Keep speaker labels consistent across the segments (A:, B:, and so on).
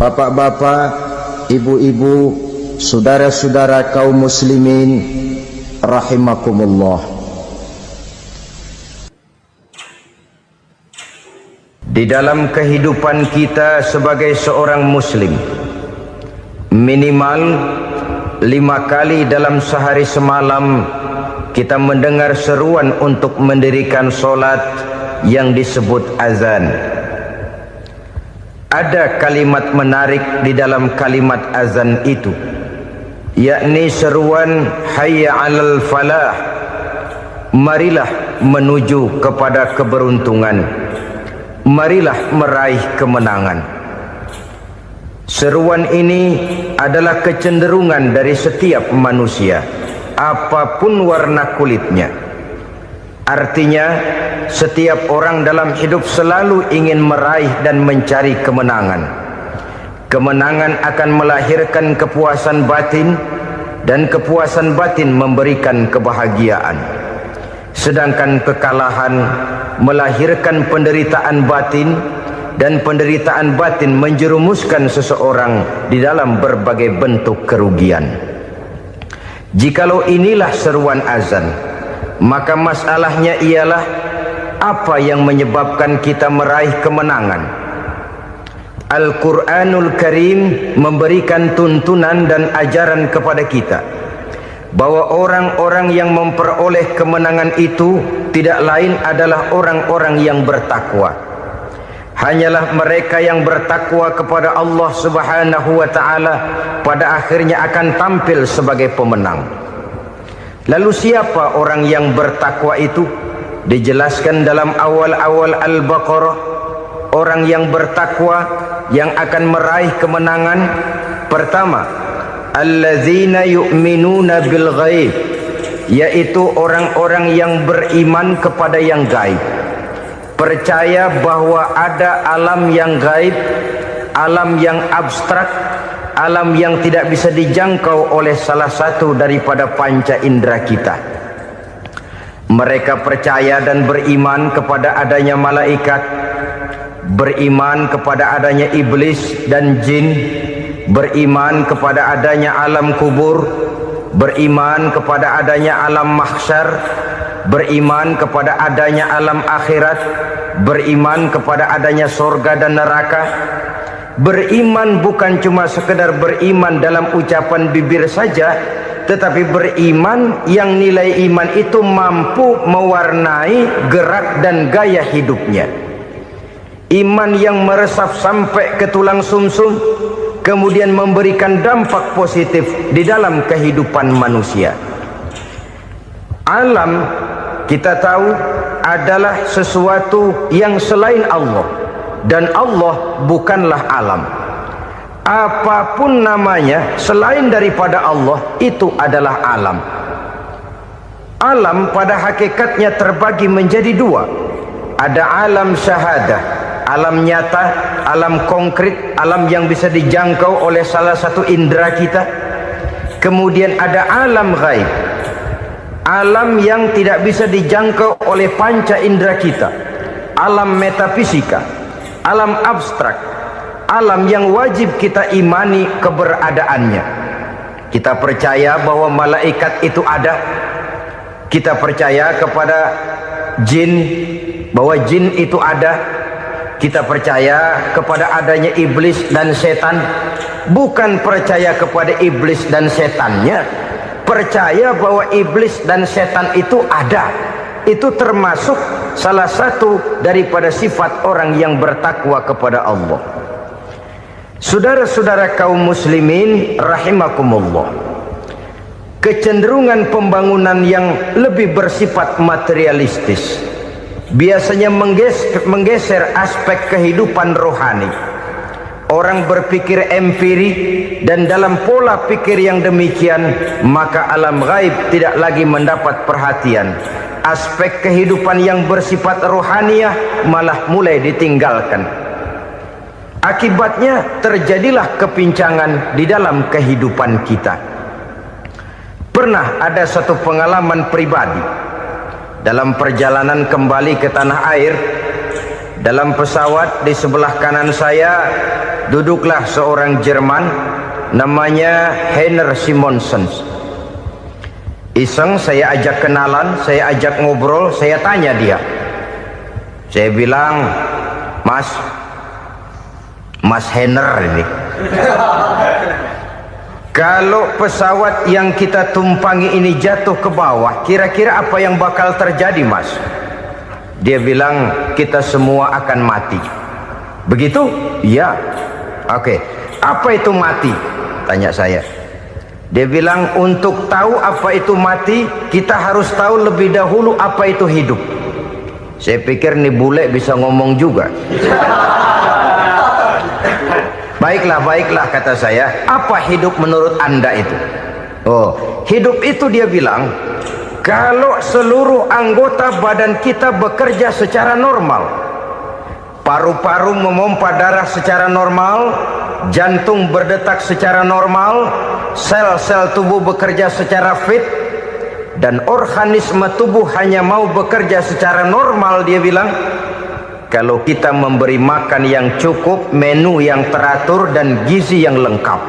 A: Bapak-bapak, ibu-ibu, saudara-saudara kaum muslimin rahimakumullah. Di dalam kehidupan kita sebagai seorang muslim, minimal 5 kali dalam sehari semalam kita mendengar seruan untuk mendirikan solat yang disebut azan. Ada kalimat menarik di dalam kalimat azan itu, yakni seruan hayya 'alal falah, marilah menuju kepada keberuntungan, marilah meraih kemenangan. Seruan ini adalah kecenderungan dari setiap manusia, apapun warna kulitnya. Artinya, setiap orang dalam hidup selalu ingin meraih dan mencari kemenangan. Kemenangan akan melahirkan kepuasan batin, dan kepuasan batin memberikan kebahagiaan. Sedangkan kekalahan melahirkan penderitaan batin, dan penderitaan batin menjerumuskan seseorang di dalam berbagai bentuk kerugian. Jikalau inilah seruan azan, maka masalahnya ialah apa yang menyebabkan kita meraih kemenangan. Al-Quranul Karim memberikan tuntunan dan ajaran kepada kita bahwa orang-orang yang memperoleh kemenangan itu tidak lain adalah orang-orang yang bertakwa. Hanyalah mereka yang bertakwa kepada Allah Subhanahu wa ta'ala pada akhirnya akan tampil sebagai pemenang. Lalu siapa orang yang bertakwa itu? Dijelaskan dalam awal-awal Al-Baqarah, orang yang bertakwa yang akan meraih kemenangan. Pertama, allazina yu'minuna bil ghaib, yaitu orang-orang yang beriman kepada yang gaib, percaya bahwa ada alam yang gaib, alam yang abstrak, alam yang tidak bisa dijangkau oleh salah satu daripada panca indera kita. Mereka percaya dan beriman kepada adanya malaikat, beriman kepada adanya iblis dan jin, beriman kepada adanya alam kubur, beriman kepada adanya alam mahsyar, beriman kepada adanya alam akhirat, beriman kepada adanya surga dan neraka. Beriman bukan cuma sekedar beriman dalam ucapan bibir saja, tetapi beriman yang nilai iman itu mampu mewarnai gerak dan gaya hidupnya. Iman yang meresap sampai ke tulang sumsum, kemudian memberikan dampak positif di dalam kehidupan manusia. Alam, kita tahu, adalah sesuatu yang selain Allah, dan Allah bukanlah alam. Apapun namanya selain daripada Allah, itu adalah alam. Alam pada hakikatnya terbagi menjadi dua. Ada alam syahadah, alam nyata, alam konkret, alam yang bisa dijangkau oleh salah satu indera kita. Kemudian ada alam ghaib, alam yang tidak bisa dijangkau oleh panca indera kita, alam metafisika, alam abstrak, alam yang wajib kita imani keberadaannya. Kita percaya bahwa malaikat itu ada, kita percaya kepada jin, bahwa jin itu ada, kita percaya kepada adanya iblis dan setan. Bukan percaya kepada iblis dan setannya, percaya bahwa iblis dan setan itu ada. Itu termasuk salah satu daripada sifat orang yang bertakwa kepada Allah. Saudara-saudara kaum muslimin rahimakumullah, kecenderungan pembangunan yang lebih bersifat materialistis biasanya menggeser aspek kehidupan rohani. Orang berpikir empiri, dan dalam pola pikir yang demikian maka alam gaib tidak lagi mendapat perhatian. Aspek kehidupan yang bersifat rohaniah malah mulai ditinggalkan. Akibatnya terjadilah kepincangan di dalam kehidupan kita. Pernah ada satu pengalaman pribadi dalam perjalanan kembali ke tanah air. Dalam pesawat di sebelah kanan saya duduklah seorang Jerman namanya Heiner Simonsen. Iseng saya ajak kenalan, saya ajak ngobrol, saya tanya dia. Saya bilang, Mas Heiner ini, kalau pesawat yang kita tumpangi ini jatuh ke bawah, kira-kira apa yang bakal terjadi, Mas? Dia bilang, kita semua akan mati. Begitu? Iya. Oke. Apa itu mati? Tanya saya. Dia bilang, untuk tahu apa itu mati, kita harus tahu lebih dahulu apa itu hidup. Saya pikir nih bule bisa ngomong juga. Baiklah kata saya. Apa hidup menurut Anda itu? Oh, hidup itu dia bilang, kalau seluruh anggota badan kita bekerja secara normal, paru-paru memompa darah secara normal, jantung berdetak secara normal, sel-sel tubuh bekerja secara fit, dan organisme tubuh hanya mau bekerja secara normal, dia bilang, kalau kita memberi makan yang cukup, menu yang teratur, dan gizi yang lengkap.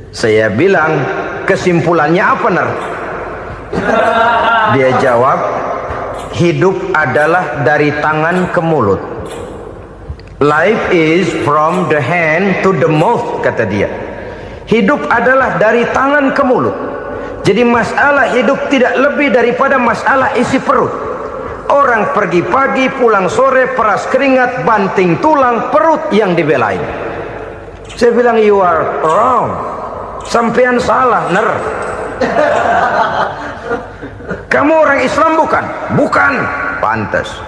A: Saya bilang, kesimpulannya apa, Ner? Dia jawab, hidup adalah dari tangan ke mulut. Life is from the hand to the mouth, kata dia. Hidup adalah dari tangan ke mulut. Jadi masalah hidup tidak lebih daripada masalah isi perut. Orang pergi pagi, pulang sore, peras keringat, banting tulang, perut yang dibelain. Saya bilang, you are wrong. Sampean salah, Ner. Kamu orang Islam bukan? Bukan. Pantas.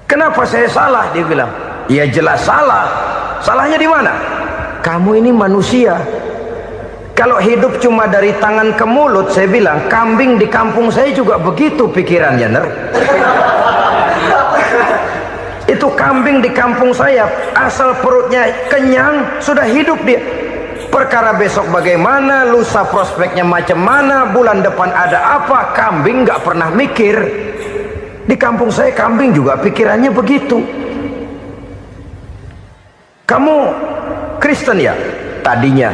A: Kenapa saya salah? Dia bilang, ya jelas salah. Salahnya di mana? Kamu ini manusia. Kalau hidup cuma dari tangan ke mulut, saya bilang, kambing di kampung saya juga begitu pikirannya, Ner. Itu kambing di kampung saya, asal perutnya kenyang, sudah hidup dia. Perkara besok bagaimana, lusa prospeknya macam mana, bulan depan ada apa, kambing nggak pernah mikir. Di kampung saya kambing juga pikirannya begitu. Kamu Kristen ya? Tadinya.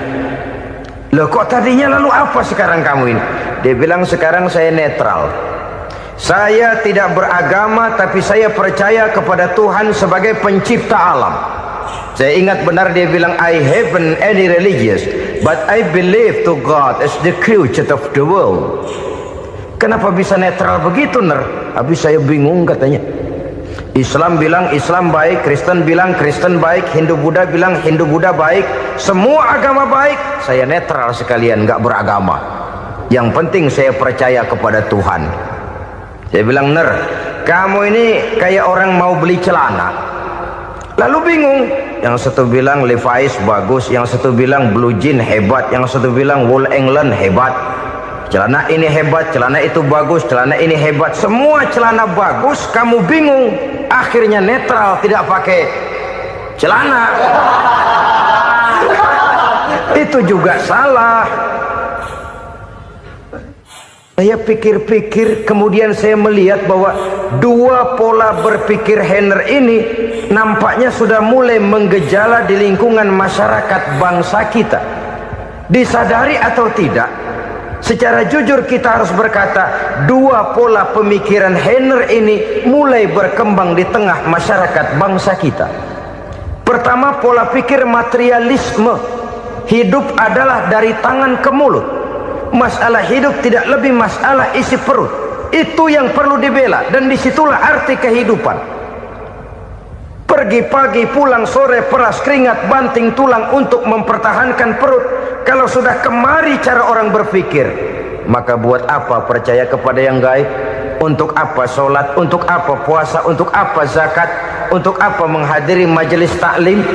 A: Loh kok tadinya, lalu apa sekarang kamu ini? Dia bilang, sekarang saya netral. Saya tidak beragama, tapi saya percaya kepada Tuhan sebagai pencipta alam. Saya ingat benar dia bilang, I haven't any religious, but I believe to God as the creator of the world. Kenapa bisa netral begitu, Ner? Habis saya bingung katanya. Islam bilang Islam baik, Kristen bilang Kristen baik, Hindu Buddha bilang Hindu Buddha baik, semua agama baik. Saya netral sekalian, nggak beragama. Yang penting saya percaya kepada Tuhan. Saya bilang, Ner, kamu ini kayak orang mau beli celana, lalu bingung. Yang satu bilang Levi's bagus, yang satu bilang Blue Jean hebat, yang satu bilang Wool England hebat. Celana ini hebat, celana itu bagus, celana ini hebat, semua celana bagus, kamu bingung. Akhirnya netral, tidak pakai celana. Itu juga salah. Saya pikir-pikir, kemudian saya melihat bahwa dua pola berpikir Heiner ini nampaknya sudah mulai menggejala di lingkungan masyarakat bangsa kita. Disadari atau tidak, secara jujur kita harus berkata, dua pola pemikiran Heiner ini mulai berkembang di tengah masyarakat bangsa kita. Pertama, pola pikir materialisme. Hidup adalah dari tangan ke mulut. Masalah hidup tidak lebih masalah isi perut. Itu yang perlu dibela, dan disitulah arti kehidupan. Pergi pagi, pulang sore, peras keringat, banting tulang untuk mempertahankan perut. Kalau sudah kemari cara orang berpikir, maka buat apa percaya kepada yang gaib? Untuk apa sholat? Untuk apa puasa? Untuk apa zakat? Untuk apa menghadiri majelis taklim?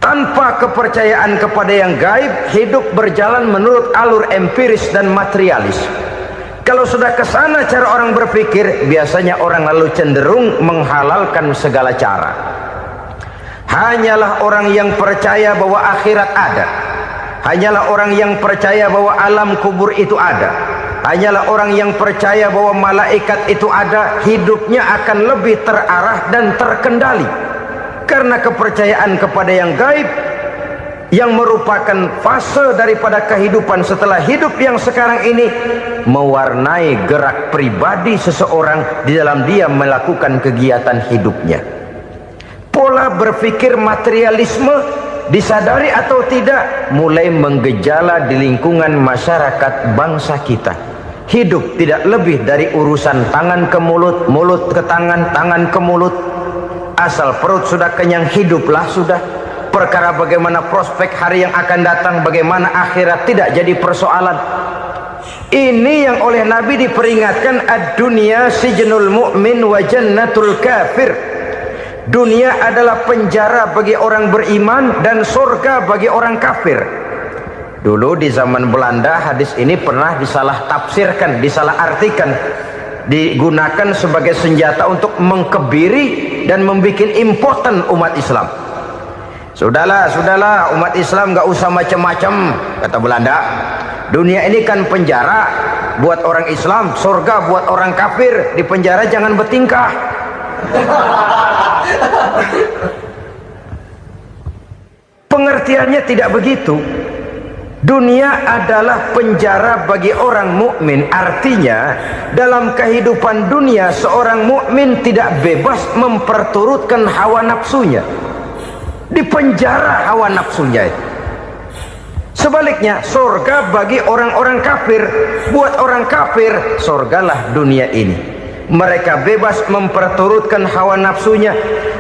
A: Tanpa kepercayaan kepada yang gaib, hidup berjalan menurut alur empiris dan materialis. Kalau sudah ke sana cara orang berpikir, biasanya orang lalu cenderung menghalalkan segala cara. Hanyalah orang yang percaya bahwa akhirat ada, hanyalah orang yang percaya bahwa alam kubur itu ada, hanyalah orang yang percaya bahwa malaikat itu ada, hidupnya akan lebih terarah dan terkendali. Karena kepercayaan kepada yang gaib, yang merupakan fase daripada kehidupan setelah hidup yang sekarang ini, mewarnai gerak pribadi seseorang di dalam dia melakukan kegiatan hidupnya. Pola berpikir materialisme, disadari atau tidak, mulai menggejala di lingkungan masyarakat bangsa kita. Hidup tidak lebih dari urusan tangan ke mulut, mulut ke tangan, tangan ke mulut. Asal perut sudah kenyang, hiduplah sudah. Perkara bagaimana prospek hari yang akan datang, bagaimana akhirat, tidak jadi persoalan. Ini yang oleh Nabi diperingatkan, ad-dunya sijnul mu'min wa jannatul kafir. Dunia adalah penjara bagi orang beriman dan surga bagi orang kafir. Dulu di zaman Belanda hadis ini pernah disalah tafsirkan, disalah artikan, digunakan sebagai senjata untuk mengkebiri dan membuat impoten umat Islam. Sudahlah umat Islam gak usah macam-macam, kata Belanda. Dunia ini kan penjara buat orang Islam, surga buat orang kafir. Di penjara jangan bertingkah. Pengertiannya tidak begitu. Dunia adalah penjara bagi orang mukmin. Artinya dalam kehidupan dunia seorang mukmin tidak bebas memperturutkan hawa nafsunya. Di penjara hawa nafsunya. Sebaliknya surga bagi orang-orang kafir. Buat orang kafir surgalah dunia ini. Mereka bebas memperturutkan hawa nafsunya.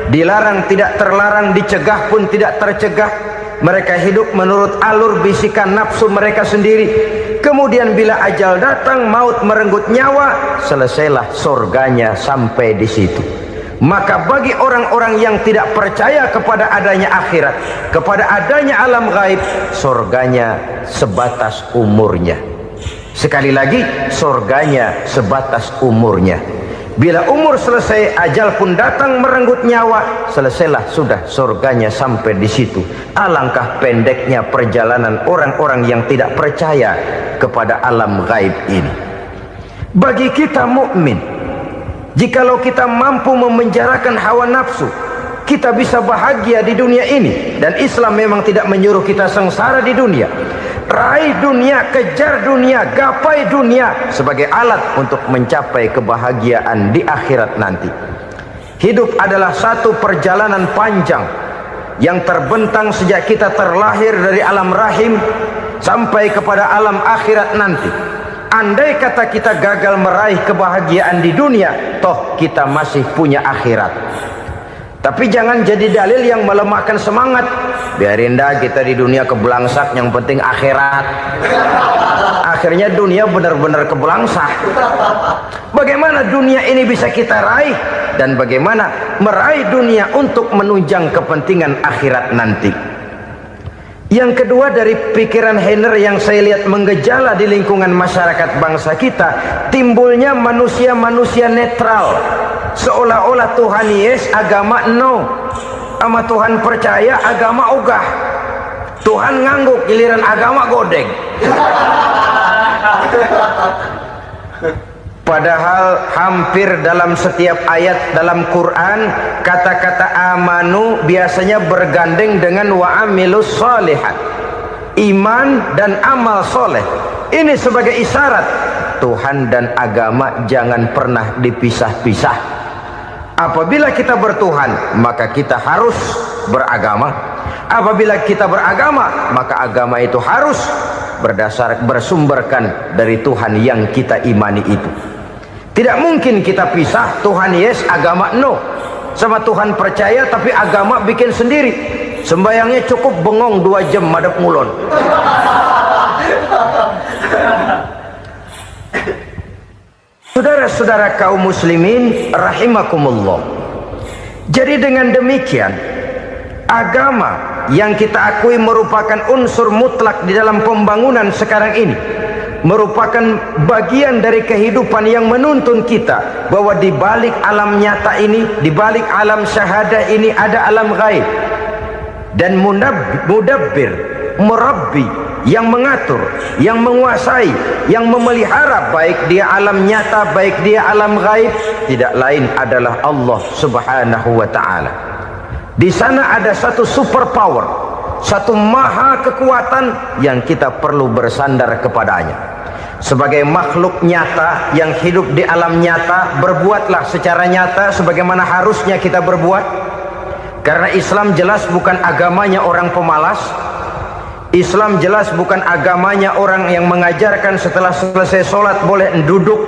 A: Dilarang tidak terlarang, dicegah pun tidak tercegah. Mereka hidup menurut alur bisikan nafsu mereka sendiri. Kemudian bila ajal datang, maut merenggut nyawa, selesailah surganya sampai di situ. Maka bagi orang-orang yang tidak percaya kepada adanya akhirat, kepada adanya alam gaib, surganya sebatas umurnya. Sekali lagi, surganya sebatas umurnya. Bila umur selesai, ajal pun datang merenggut nyawa, selesailah sudah surganya sampai di situ. Alangkah pendeknya perjalanan orang-orang yang tidak percaya kepada alam gaib ini. Bagi kita mukmin, jikalau kita mampu memenjarakan hawa nafsu, kita bisa bahagia di dunia ini. Dan Islam memang tidak menyuruh kita sengsara di dunia. Raih dunia, kejar dunia, gapai dunia sebagai alat untuk mencapai kebahagiaan di akhirat nanti. Hidup adalah satu perjalanan panjang yang terbentang sejak kita terlahir dari alam rahim sampai kepada alam akhirat nanti. Andai kata kita gagal meraih kebahagiaan di dunia, toh kita masih punya akhirat. Tapi jangan jadi dalil yang melemahkan semangat. Biarin dah kita di dunia kebelangsak, yang penting akhirat. Akhirnya dunia benar-benar kebelangsak. Bagaimana dunia ini bisa kita raih, dan bagaimana meraih dunia untuk menunjang kepentingan akhirat nanti. Yang kedua, dari pikiran Heiner yang saya lihat menggejala di lingkungan masyarakat bangsa kita, timbulnya manusia-manusia netral. Seolah-olah Tuhan yes, agama no. Sama Tuhan percaya, agama ogah. Tuhan ngangguk, giliran agama godeng. Padahal hampir dalam setiap ayat dalam Quran, kata-kata amanu biasanya bergandeng dengan wa amilus sholihat. Iman dan amal soleh. Ini sebagai isyarat Tuhan dan agama jangan pernah dipisah-pisah. Apabila kita bertuhan, maka kita harus beragama. Apabila kita beragama, maka agama itu harus bersumberkan dari Tuhan yang kita imani itu. Tidak mungkin kita pisah, Tuhan yes, agama no. Sama Tuhan percaya tapi agama bikin sendiri. Sembayangnya cukup bengong 2 jam madep ngulon. Saudara-saudara kaum muslimin rahimakumullah. Jadi dengan demikian, agama yang kita akui merupakan unsur mutlak di dalam pembangunan sekarang ini, merupakan bagian dari kehidupan yang menuntun kita bahwa di balik alam nyata ini, di balik alam syahadah ini ada alam gaib. Dan mudabbir, murabbi, yang mengatur, yang menguasai, yang memelihara, baik dia alam nyata, baik dia alam gaib, tidak lain adalah Allah Subhanahu wa ta'ala. Di sana ada satu super power, satu maha kekuatan yang kita perlu bersandar kepadanya. Sebagai makhluk nyata yang hidup di alam nyata, berbuatlah secara nyata sebagaimana harusnya kita berbuat. Karena Islam jelas bukan agamanya orang pemalas. Islam jelas bukan agamanya orang yang mengajarkan setelah selesai sholat boleh duduk,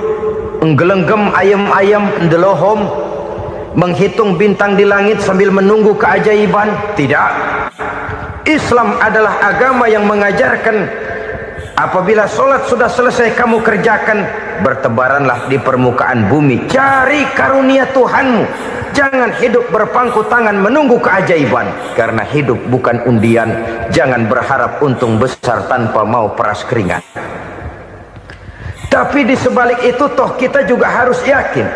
A: nggelenggem ayam-ayam, ndelohom, menghitung bintang di langit sambil menunggu keajaiban. Tidak. Islam adalah agama yang mengajarkan apabila sholat sudah selesai kamu kerjakan, bertebaranlah di permukaan bumi, cari karunia Tuhanmu. Jangan hidup berpangku tangan menunggu keajaiban, karena hidup bukan undian. Jangan berharap untung besar tanpa mau peras keringat. Tapi di sebalik itu toh kita juga harus yakin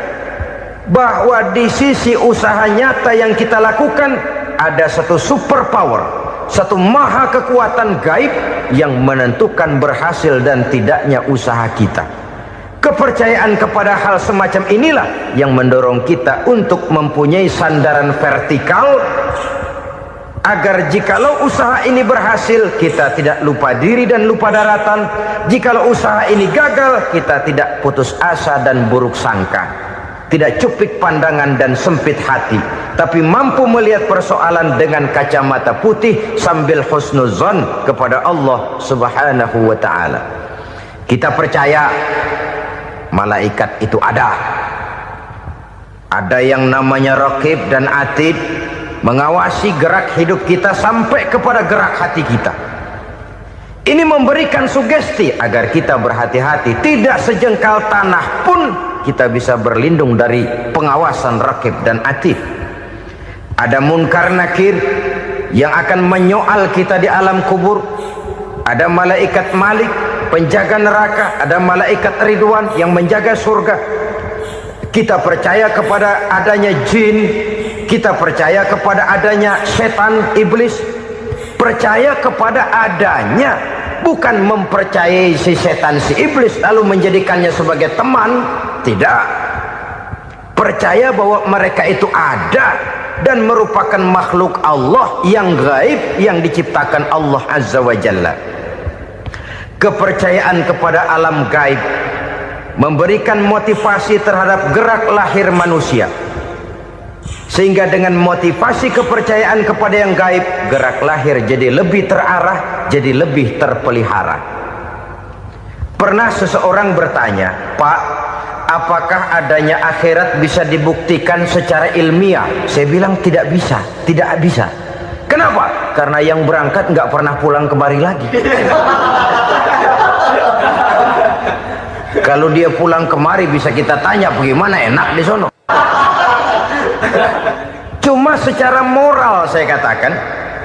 A: bahwa di sisi usaha nyata yang kita lakukan ada satu super power, satu maha kekuatan gaib yang menentukan berhasil dan tidaknya usaha kita. Kepercayaan kepada hal semacam inilah yang mendorong kita untuk mempunyai sandaran vertikal, agar jikalau usaha ini berhasil, kita tidak lupa diri dan lupa daratan. Jikalau usaha ini gagal, kita tidak putus asa dan buruk sangka, tidak cupik pandangan dan sempit hati, tapi mampu melihat persoalan dengan kacamata putih sambil husnuzon kepada Allah Subhanahu wa ta'ala. Kita percaya malaikat itu ada yang namanya Raqib dan Atid, mengawasi gerak hidup kita sampai kepada gerak hati kita. Ini memberikan sugesti agar kita berhati-hati, tidak sejengkal tanah pun kita bisa berlindung dari pengawasan Raqib dan Atid. Ada Munkar Nakir yang akan menyoal kita di alam kubur. Ada malaikat Malik, penjaga neraka. Ada malaikat Ridwan yang menjaga surga. Kita percaya kepada adanya jin, kita percaya kepada adanya setan, iblis. Percaya kepada adanya, bukan mempercayai si setan, si iblis lalu menjadikannya sebagai teman. Tidak. Percaya bahwa mereka itu ada dan merupakan makhluk Allah yang gaib, yang diciptakan Allah Azza wa Jalla. Kepercayaan kepada alam gaib memberikan motivasi terhadap gerak lahir manusia, sehingga dengan motivasi kepercayaan kepada yang gaib, gerak lahir jadi lebih terarah, jadi lebih terpelihara. Pernah seseorang bertanya, "Pak, apakah adanya akhirat bisa dibuktikan secara ilmiah?" Saya bilang tidak bisa, tidak bisa. Kenapa? Karena yang berangkat nggak pernah pulang kemari lagi. Kalau dia pulang kemari bisa kita tanya bagaimana enak di sono. Cuma secara moral saya katakan,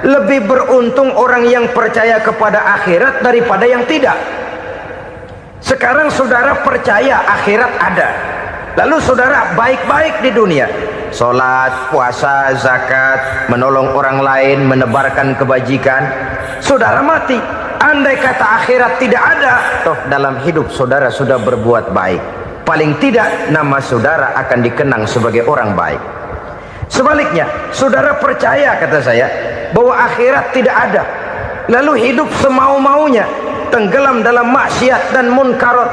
A: lebih beruntung orang yang percaya kepada akhirat daripada yang tidak. Sekarang saudara percaya akhirat ada, lalu saudara baik-baik di dunia, sholat, puasa, zakat, menolong orang lain, menebarkan kebajikan. Saudara mati, andai kata akhirat tidak ada, toh dalam hidup saudara sudah berbuat baik, paling tidak nama saudara akan dikenang sebagai orang baik. Sebaliknya, saudara percaya, kata saya, bahwa akhirat tidak ada, lalu hidup semau-maunya, tenggelam dalam maksiat dan munkarat,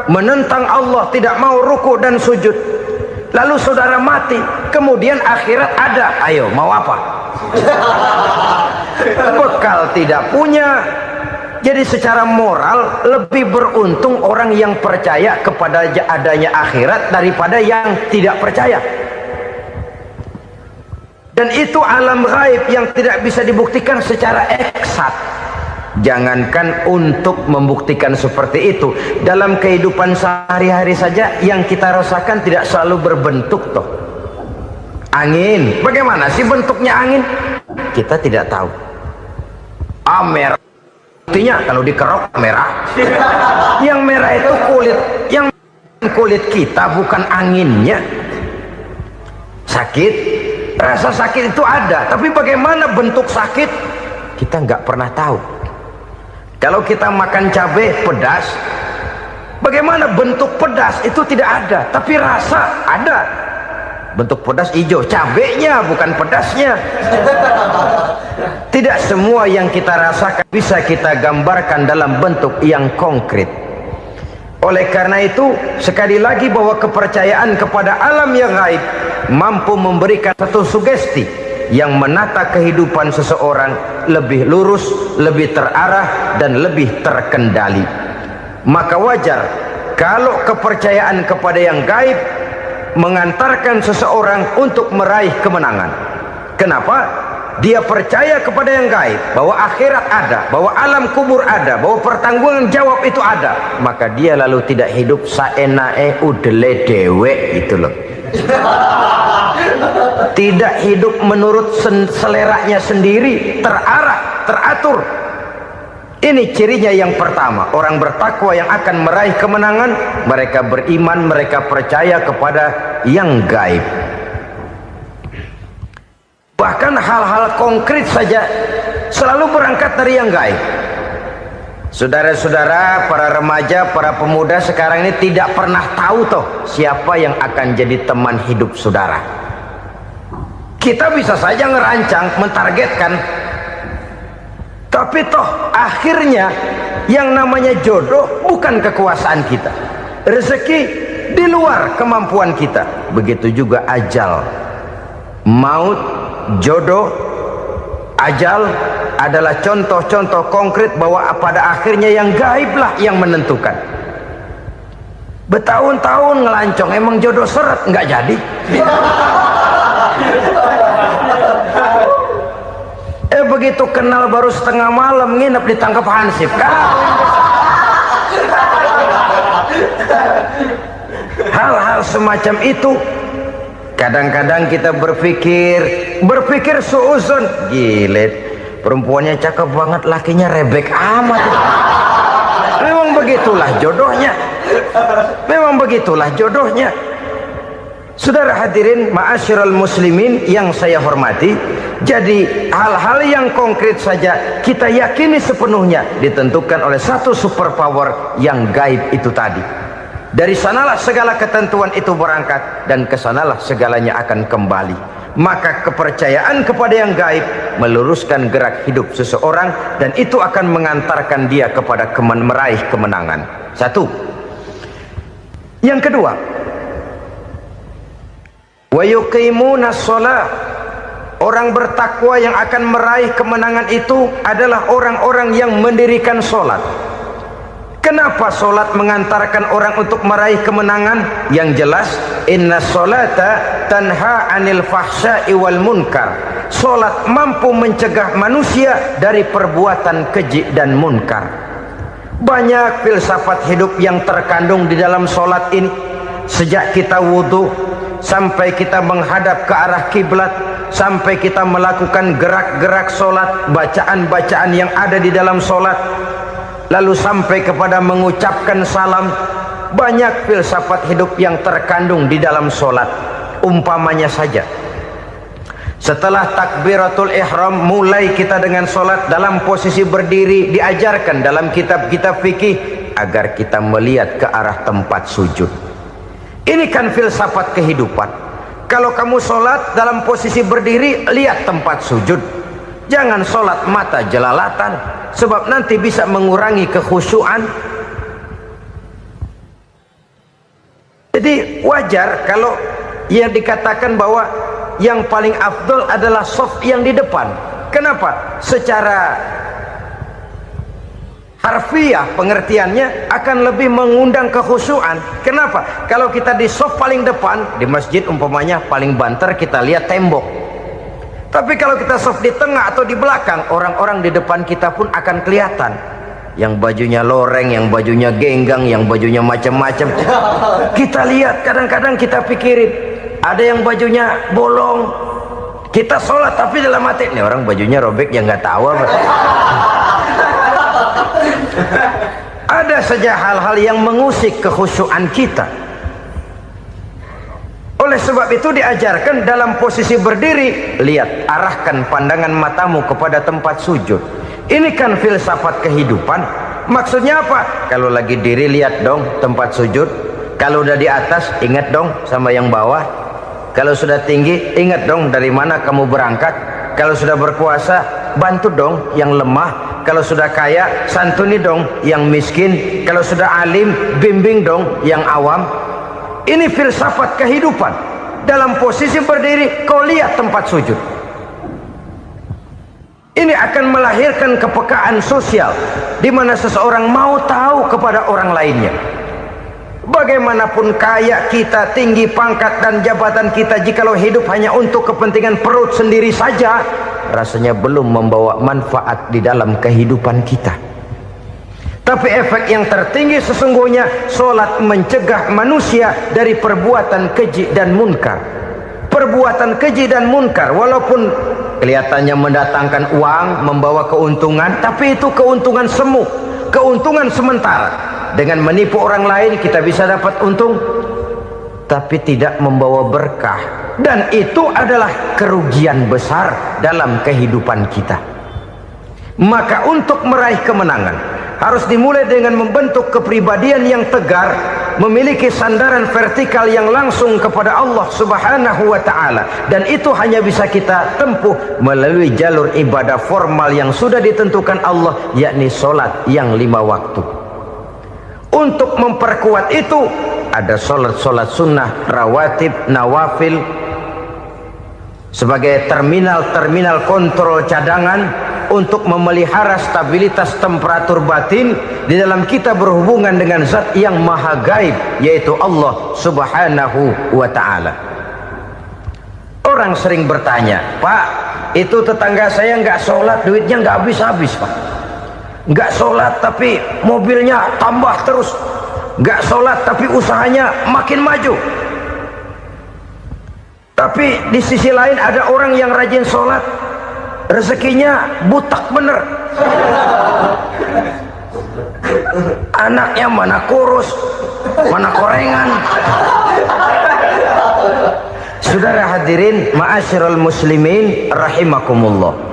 A: menentang Allah, tidak mau ruku dan sujud, lalu saudara mati, kemudian akhirat ada, ayo mau apa? Bekal tidak punya. Jadi secara moral lebih beruntung orang yang percaya kepada adanya akhirat daripada yang tidak percaya. Dan itu alam gaib yang tidak bisa dibuktikan secara eksat. Jangankan untuk membuktikan seperti itu, dalam kehidupan sehari-hari saja yang kita rasakan tidak selalu berbentuk toh. Angin, bagaimana sih bentuknya angin? Kita tidak tahu. Merah, buktinya kalau dikerok merah. Yang merah itu kulit, yang kulit kita bukan anginnya. Sakit, rasa sakit itu ada, tapi bagaimana bentuk sakit kita nggak pernah tahu. Kalau kita makan cabai pedas, bagaimana bentuk pedas itu tidak ada, tapi rasa ada. Bentuk pedas hijau, cabenya bukan pedasnya. Tidak semua yang kita rasakan bisa kita gambarkan dalam bentuk yang konkret. Oleh karena itu, sekali lagi bahwa kepercayaan kepada alam yang gaib mampu memberikan satu sugesti yang menata kehidupan seseorang lebih lurus, lebih terarah, dan lebih terkendali. Maka wajar kalau kepercayaan kepada yang gaib mengantarkan seseorang untuk meraih kemenangan. Kenapa? Dia percaya kepada yang gaib, bahwa akhirat ada, bahwa alam kubur ada, bahwa pertanggungan jawab itu ada. Maka dia lalu tidak hidup saenae udele dewe, itu loh. Tidak hidup menurut seleranya sendiri, terarah, teratur. Ini cirinya yang pertama. Orang bertakwa yang akan meraih kemenangan, mereka beriman, mereka percaya kepada yang gaib. Bahkan hal-hal konkret saja selalu berangkat dari yang gaib. Saudara-saudara, para remaja, para pemuda sekarang ini tidak pernah tahu toh siapa yang akan jadi teman hidup saudara. Kita bisa saja ngerancang, mentargetkan, tapi toh akhirnya yang namanya jodoh bukan kekuasaan kita. Rezeki di luar kemampuan kita. Begitu juga ajal, maut, jodoh, ajal adalah contoh-contoh konkret bahwa pada akhirnya yang gaiblah yang menentukan. Bertahun-tahun ngelancong, emang jodoh seret, nggak jadi. Begitu kenal baru setengah malam nginep ditangkap hansip kan. Hal-hal semacam itu kadang-kadang kita berpikir suuzon, gilet, perempuannya cakep banget, lakinya rebek amat. Memang begitulah jodohnya. Memang begitulah jodohnya. Saudara hadirin ma'asyiral muslimin yang saya hormati, jadi hal-hal yang konkret saja kita yakini sepenuhnya ditentukan oleh satu superpower yang gaib itu tadi. Dari sanalah segala ketentuan itu berangkat dan kesanalah segalanya akan kembali. Maka kepercayaan kepada yang gaib meluruskan gerak hidup seseorang dan itu akan mengantarkan dia kepada meraih kemenangan. Satu. Yang kedua, wa yuqimuna shalah. Orang bertakwa yang akan meraih kemenangan itu adalah orang-orang yang mendirikan sholat. Kenapa sholat mengantarkan orang untuk meraih kemenangan? Yang jelas, inna sholata tanha anil fahsya'i wal munkar. Sholat mampu mencegah manusia dari perbuatan keji dan munkar. Banyak filsafat hidup yang terkandung di dalam sholat ini. Sejak kita wudhu sampai kita menghadap ke arah kiblat, sampai kita melakukan gerak-gerak sholat, bacaan-bacaan yang ada di dalam sholat, lalu sampai kepada mengucapkan salam. Banyak filsafat hidup yang terkandung di dalam sholat. Umpamanya saja, setelah takbiratul ihram mulai kita dengan sholat dalam posisi berdiri, diajarkan dalam kitab-kitab fikih agar kita melihat ke arah tempat sujud. Ini kan filsafat kehidupan. Kalau kamu sholat dalam posisi berdiri, lihat tempat sujud. Jangan sholat mata jelalatan, sebab nanti bisa mengurangi kekhusyuan. Jadi wajar kalau yang dikatakan bahwa yang paling afdol adalah shaf yang di depan. Kenapa? Secara harfiah pengertiannya akan lebih mengundang kekhusyuan. Kenapa? Kalau kita di shaf paling depan di masjid umpamanya paling banter kita lihat tembok. Tapi kalau kita shaf di tengah atau di belakang, orang-orang di depan kita pun akan kelihatan. Yang bajunya loreng, yang bajunya genggang, yang bajunya macam-macam. Kita lihat, kadang-kadang kita pikirin, ada yang bajunya bolong. Kita sholat tapi dalam hati, nih orang bajunya robek yang nggak tahu apa. Ada saja hal-hal yang mengusik kekhusyuan kita. Oleh sebab itu diajarkan dalam posisi berdiri, lihat, arahkan pandangan matamu kepada tempat sujud. Ini kan filsafat kehidupan. Maksudnya apa? Kalau lagi diri lihat dong tempat sujud. Kalau udah di atas ingat dong sama yang bawah. Kalau sudah tinggi ingat dong dari mana kamu berangkat. Kalau sudah berkuasa bantu dong yang lemah. Kalau sudah kaya santuni dong yang miskin. Kalau sudah alim bimbing dong yang awam. Ini filsafat kehidupan. Dalam posisi berdiri kau lihat tempat sujud. Ini akan melahirkan kepekaan sosial di mana seseorang mau tahu kepada orang lainnya. Bagaimanapun kaya kita, tinggi pangkat dan jabatan kita, jikalau hidup hanya untuk kepentingan perut sendiri saja, rasanya belum membawa manfaat di dalam kehidupan kita. Tapi efek yang tertinggi sesungguhnya, solat mencegah manusia dari perbuatan keji dan munkar. Perbuatan keji dan munkar walaupun kelihatannya mendatangkan uang, membawa keuntungan, tapi itu keuntungan semu, keuntungan sementara. Dengan menipu orang lain kita bisa dapat untung, tapi tidak membawa berkah. Dan itu adalah kerugian besar dalam kehidupan kita. Maka untuk meraih kemenangan harus dimulai dengan membentuk kepribadian yang tegar, memiliki sandaran vertikal yang langsung kepada Allah Subhanahu wa ta'ala. Dan itu hanya bisa kita tempuh melalui jalur ibadah formal yang sudah ditentukan Allah, yakni solat yang 5 waktu. Untuk memperkuat itu ada solat-solat sunnah, rawatib, nawafil sebagai terminal kontrol cadangan untuk memelihara stabilitas temperatur batin di dalam kita berhubungan dengan zat yang maha gaib, yaitu Allah Subhanahu wa ta'ala. Orang sering bertanya, Pak, itu tetangga saya nggak sholat, duitnya nggak habis-habis, Pak. Nggak sholat tapi mobilnya tambah terus. Nggak sholat tapi usahanya makin maju. Tapi di sisi lain ada orang yang rajin sholat, rezekinya butak bener. Anaknya mana kurus, mana korengan. Saudara hadirin ma'asyiral muslimin rahimakumullah.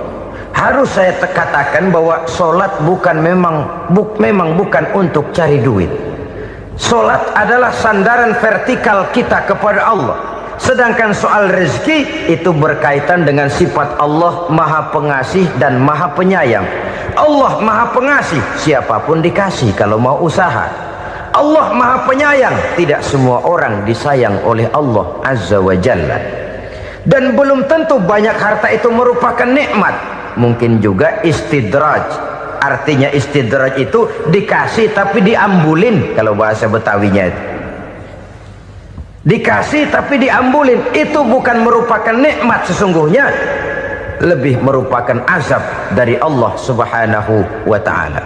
A: Harus saya katakan bahwa solat memang bukan untuk cari duit. Solat adalah sandaran vertikal kita kepada Allah. Sedangkan soal rezeki itu berkaitan dengan sifat Allah maha pengasih dan maha penyayang. Allah maha pengasih, siapapun dikasih kalau mau usaha. Allah maha penyayang, tidak semua orang disayang oleh Allah Azza wa Jalla. Dan belum tentu banyak harta itu merupakan nikmat. Mungkin juga istidraj. Artinya istidraj itu dikasih tapi diambulin, kalau bahasa Betawinya itu. Dikasih tapi diambulin, itu bukan merupakan nikmat sesungguhnya, lebih merupakan azab dari Allah Subhanahu wa ta'ala.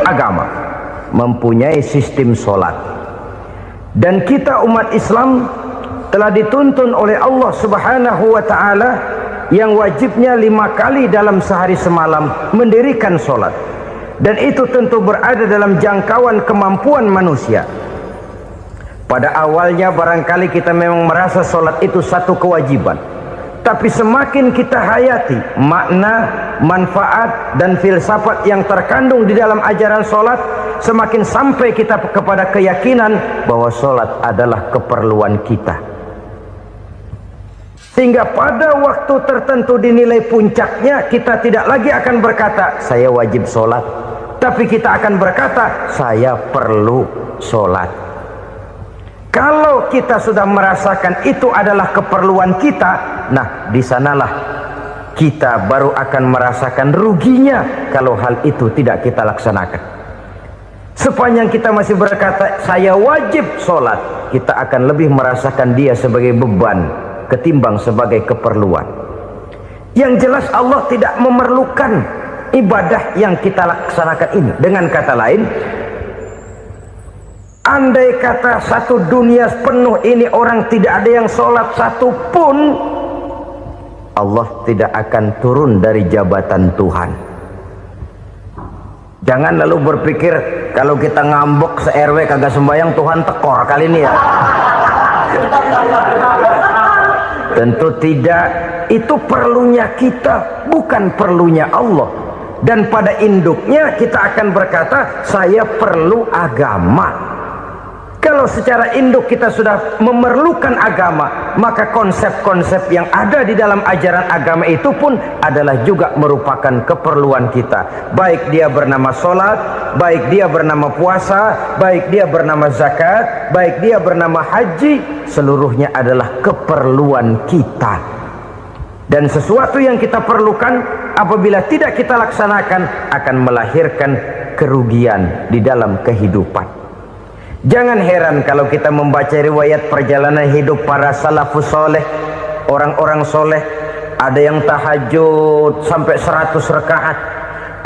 A: Agama mempunyai sistem solat, dan kita umat Islam telah dituntun oleh Allah Subhanahu wa ta'ala yang wajibnya 5 kali dalam sehari semalam mendirikan solat. Dan itu tentu berada dalam jangkauan kemampuan manusia. Pada awalnya barangkali kita memang merasa solat itu satu kewajiban, tapi semakin kita hayati makna, manfaat dan filsafat yang terkandung di dalam ajaran solat, semakin sampai kita kepada keyakinan bahwa solat adalah keperluan kita. Sehingga pada waktu tertentu dinilai puncaknya, kita tidak lagi akan berkata saya wajib solat, tapi kita akan berkata saya perlu solat. Kalau kita sudah merasakan itu adalah keperluan kita, nah di sanalah kita baru akan merasakan ruginya kalau hal itu tidak kita laksanakan. Sepanjang kita masih berkata saya wajib sholat, kita akan lebih merasakan dia sebagai beban ketimbang sebagai keperluan. Yang jelas Allah tidak memerlukan ibadah yang kita laksanakan ini. Dengan kata lain, andai kata satu dunia penuh ini orang tidak ada yang sholat satu pun, Allah tidak akan turun dari jabatan Tuhan. Jangan lalu berpikir kalau kita ngambek se-RW kagak sembahyang Tuhan tekor kali ini ya. Tentu tidak. Itu perlunya kita, bukan perlunya Allah. Dan pada induknya kita akan berkata, saya perlu agama. Kalau secara induk kita sudah memerlukan agama, maka konsep-konsep yang ada di dalam ajaran agama itu pun adalah juga merupakan keperluan kita. Baik dia bernama sholat, baik dia bernama puasa, baik dia bernama zakat, baik dia bernama haji, seluruhnya adalah keperluan kita. Dan sesuatu yang kita perlukan apabila tidak kita laksanakan akan melahirkan kerugian di dalam kehidupan. Jangan heran kalau kita membaca riwayat perjalanan hidup para salafus soleh, orang-orang soleh. Ada yang tahajud sampai 100 rakaat,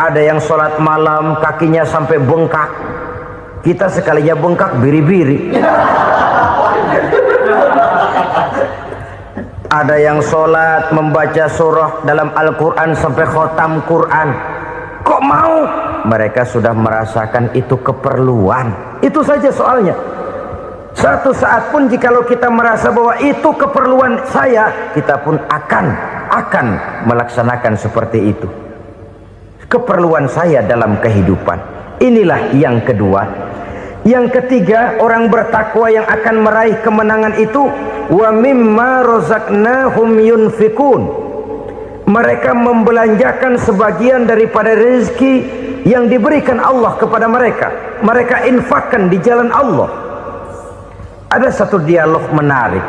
A: ada yang sholat malam kakinya sampai bengkak. Kita sekalinya bengkak biri-biri. Ada yang sholat membaca surah dalam Al-Quran sampai khotam Quran. Kok mau? Mereka sudah merasakan itu keperluan. Itu saja soalnya. Satu saat pun jikalau kita merasa bahwa itu keperluan saya, kita pun akan melaksanakan seperti itu. Keperluan saya dalam kehidupan. Inilah yang kedua. Yang ketiga, orang bertakwa yang akan meraih kemenangan itu, wa mimma razaqnahum yunfikun. Mereka membelanjakan sebagian daripada rezeki yang diberikan Allah kepada mereka. Mereka infakkan di jalan Allah. Ada satu dialog menarik.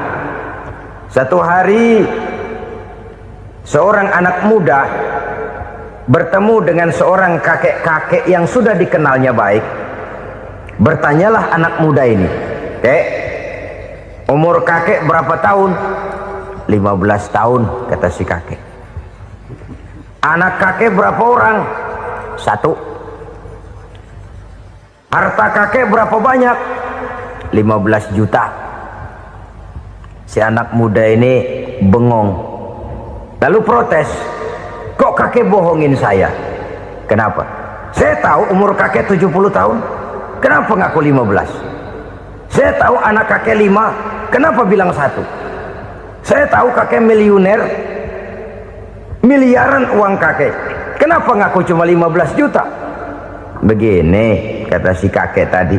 A: Satu hari seorang anak muda bertemu dengan seorang kakek-kakek yang sudah dikenalnya baik. Bertanyalah anak muda ini, "Kek, umur kakek berapa tahun?" 15 tahun, kata si kakek. "Anak kakek berapa orang?" 1. "Harta kakek berapa banyak?" 15 juta. Si anak muda ini bengong, lalu protes, "Kok kakek bohongin saya?" "Kenapa?" "Saya tahu umur kakek 70 tahun. Kenapa ngaku 15? Saya tahu anak kakek 5. Kenapa bilang 1? Saya tahu kakek miliuner, miliaran uang kakek. Kenapa ngaku cuma 15 juta? Begini, kata si kakek tadi.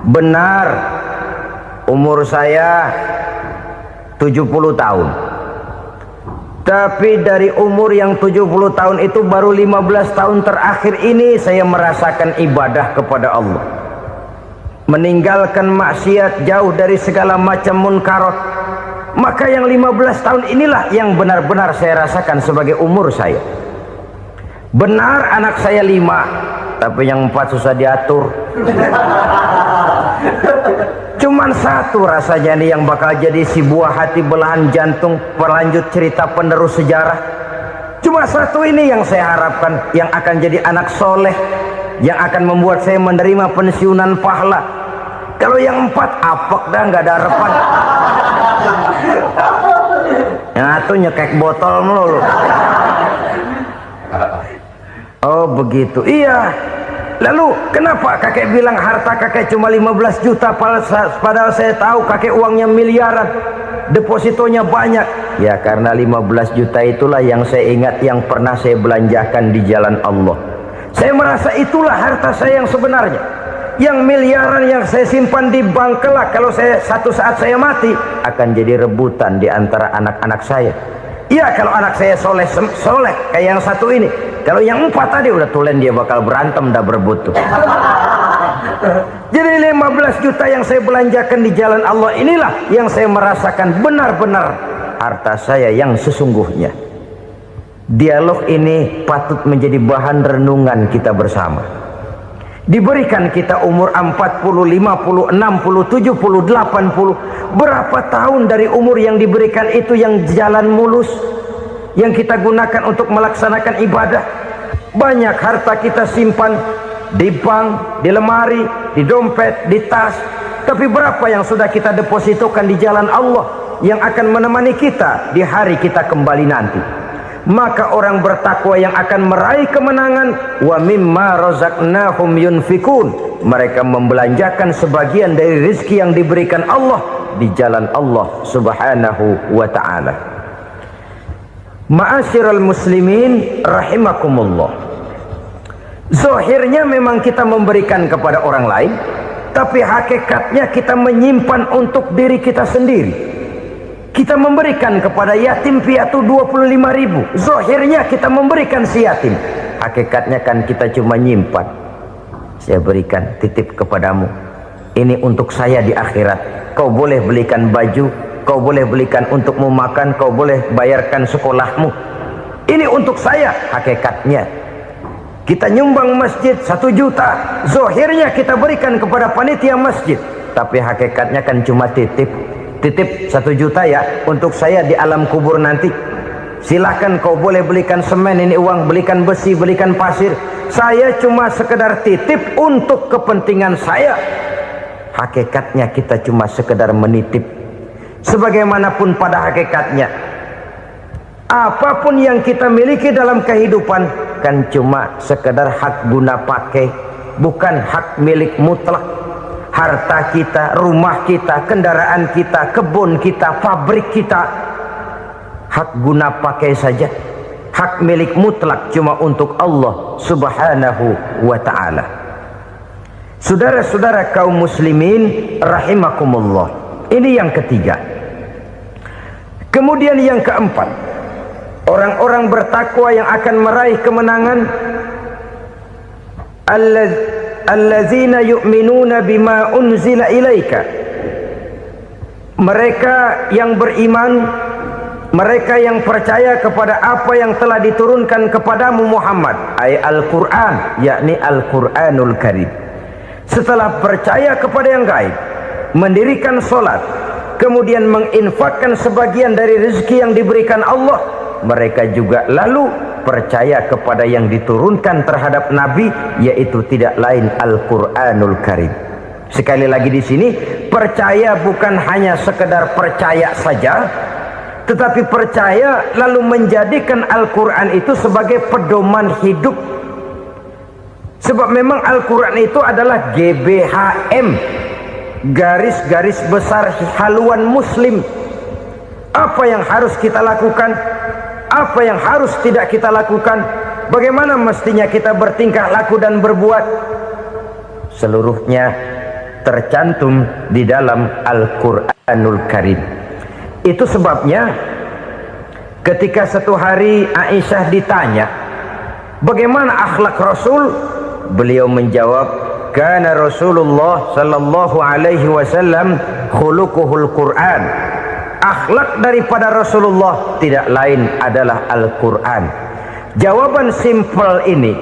A: Benar, umur saya 70 tahun. Tapi dari umur yang 70 tahun itu baru 15 tahun terakhir ini saya merasakan ibadah kepada Allah. Meninggalkan maksiat, jauh dari segala macam munkarat. Maka yang 15 tahun inilah yang benar-benar saya rasakan sebagai umur saya. Benar anak saya 5, tapi yang 4 susah diatur. Cuman 1 rasanya nih yang bakal jadi si buah hati belahan jantung berlanjut cerita penerus sejarah. Cuma 1 ini yang saya harapkan, yang akan jadi anak soleh, yang akan membuat saya menerima pensiunan pahala. Kalau yang 4 apek dah, nggak ada harapan. Yang 1 nyekek botol melulu. Oh begitu, iya. Lalu kenapa kakek bilang harta kakek cuma 15 juta padahal saya tahu kakek uangnya miliaran, depositonya banyak? Ya karena 15 juta itulah yang saya ingat yang pernah saya belanjakan di jalan Allah. Saya merasa itulah harta saya yang sebenarnya. Yang miliaran yang saya simpan di bank kelak kalau satu saat saya mati akan jadi rebutan di antara anak-anak saya. Iya kalau anak saya soleh kayak yang 1 ini. Kalau yang 4 tadi udah tulen dia bakal berantem dah berebut tuh. Jadi 15 juta yang saya belanjakan di jalan Allah inilah yang saya merasakan benar-benar harta saya yang sesungguhnya. Dialog ini patut menjadi bahan renungan kita bersama. Diberikan kita umur 40, 50, 60, 70, 80. Berapa tahun dari umur yang diberikan itu yang jalan mulus, yang kita gunakan untuk melaksanakan ibadah? Banyak harta kita simpan di bank, di lemari, di dompet, di tas. Tapi berapa yang sudah kita depositokan di jalan Allah yang akan menemani kita di hari kita kembali nanti? Maka orang bertakwa yang akan meraih kemenangan, wa mimma razaqnahum yunfikun. Mereka membelanjakan sebagian dari rezeki yang diberikan Allah di jalan Allah subhanahu wa ta'ala. Ma'asyiral muslimin rahimakumullah, zahirnya memang kita memberikan kepada orang lain, tapi hakikatnya kita menyimpan untuk diri kita sendiri. Kita memberikan kepada yatim piatu 25.000, zahirnya kita memberikan si yatim, hakikatnya kan kita cuma nyimpan. Saya berikan, titip kepadamu, ini untuk saya di akhirat. Kau boleh belikan baju, kau boleh belikan untukmu makan, kau boleh bayarkan sekolahmu, ini untuk saya. Hakikatnya kita nyumbang masjid 1 juta, zahirnya kita berikan kepada panitia masjid, tapi hakikatnya kan cuma titip 1 juta ya, untuk saya di alam kubur nanti. Silahkan kau boleh belikan semen, ini uang, belikan besi, belikan pasir, saya cuma sekedar titip untuk kepentingan saya. Hakikatnya kita cuma sekedar menitip. Sebagaimanapun pada hakikatnya, apapun yang kita miliki dalam kehidupan kan cuma sekedar hak guna pakai, bukan hak milik mutlak. Harta kita, rumah kita, kendaraan kita, kebun kita, pabrik kita, hak guna pakai saja. Hak milik mutlak cuma untuk Allah subhanahu wa ta'ala. Saudara-saudara kaum muslimin rahimakumullah, ini yang ketiga. Kemudian yang keempat, orang-orang bertakwa yang akan meraih kemenangan, allazina yu'minuna bima unzila ilaika, mereka yang beriman, mereka yang percaya kepada apa yang telah diturunkan kepadamu Muhammad, ay Al-Quran, yakni Al-Quranul Karim. Setelah percaya kepada yang gaib, mendirikan solat, kemudian menginfakkan sebagian dari rezeki yang diberikan Allah, mereka juga lalu percaya kepada yang diturunkan terhadap Nabi, yaitu tidak lain Al-Quranul Karim. Sekali lagi di sini, percaya bukan hanya sekedar percaya saja, tetapi percaya lalu menjadikan Al-Quran itu sebagai pedoman hidup. Sebab memang Al-Quran itu adalah GBHM, garis-garis besar haluan muslim. Apa yang harus kita lakukan, apa yang harus tidak kita lakukan, bagaimana mestinya kita bertingkah laku dan berbuat, seluruhnya tercantum di dalam Al-Quranul Karim. Itu sebabnya ketika satu hari Aisyah ditanya bagaimana akhlak Rasul, beliau menjawab, kana Rasulullah sallallahu alaihi wasallam khuluquhul Quran. Akhlak daripada Rasulullah tidak lain adalah Al-Quran. Jawaban simpel ini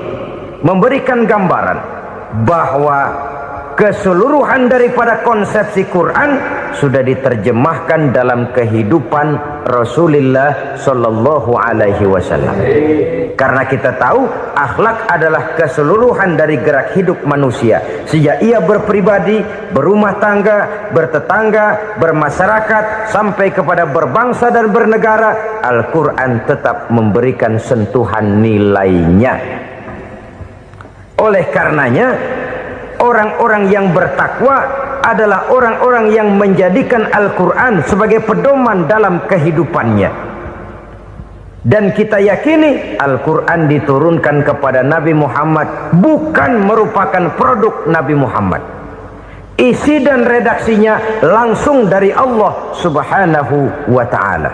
A: memberikan gambaran bahwa keseluruhan daripada konsepsi Quran sudah diterjemahkan dalam kehidupan Rasulullah sallallahu alaihi wasallam. Karena kita tahu akhlak adalah keseluruhan dari gerak hidup manusia, sejak ia berpribadi, berumah tangga, bertetangga, bermasyarakat, sampai kepada berbangsa dan bernegara. Al-Quran tetap memberikan sentuhan nilainya. Oleh karenanya, orang-orang yang bertakwa adalah orang-orang yang menjadikan Al-Quran sebagai pedoman dalam kehidupannya. Dan kita yakini Al-Quran diturunkan kepada Nabi Muhammad bukan merupakan produk Nabi Muhammad. Isi dan redaksinya langsung dari Allah subhanahu wa ta'ala.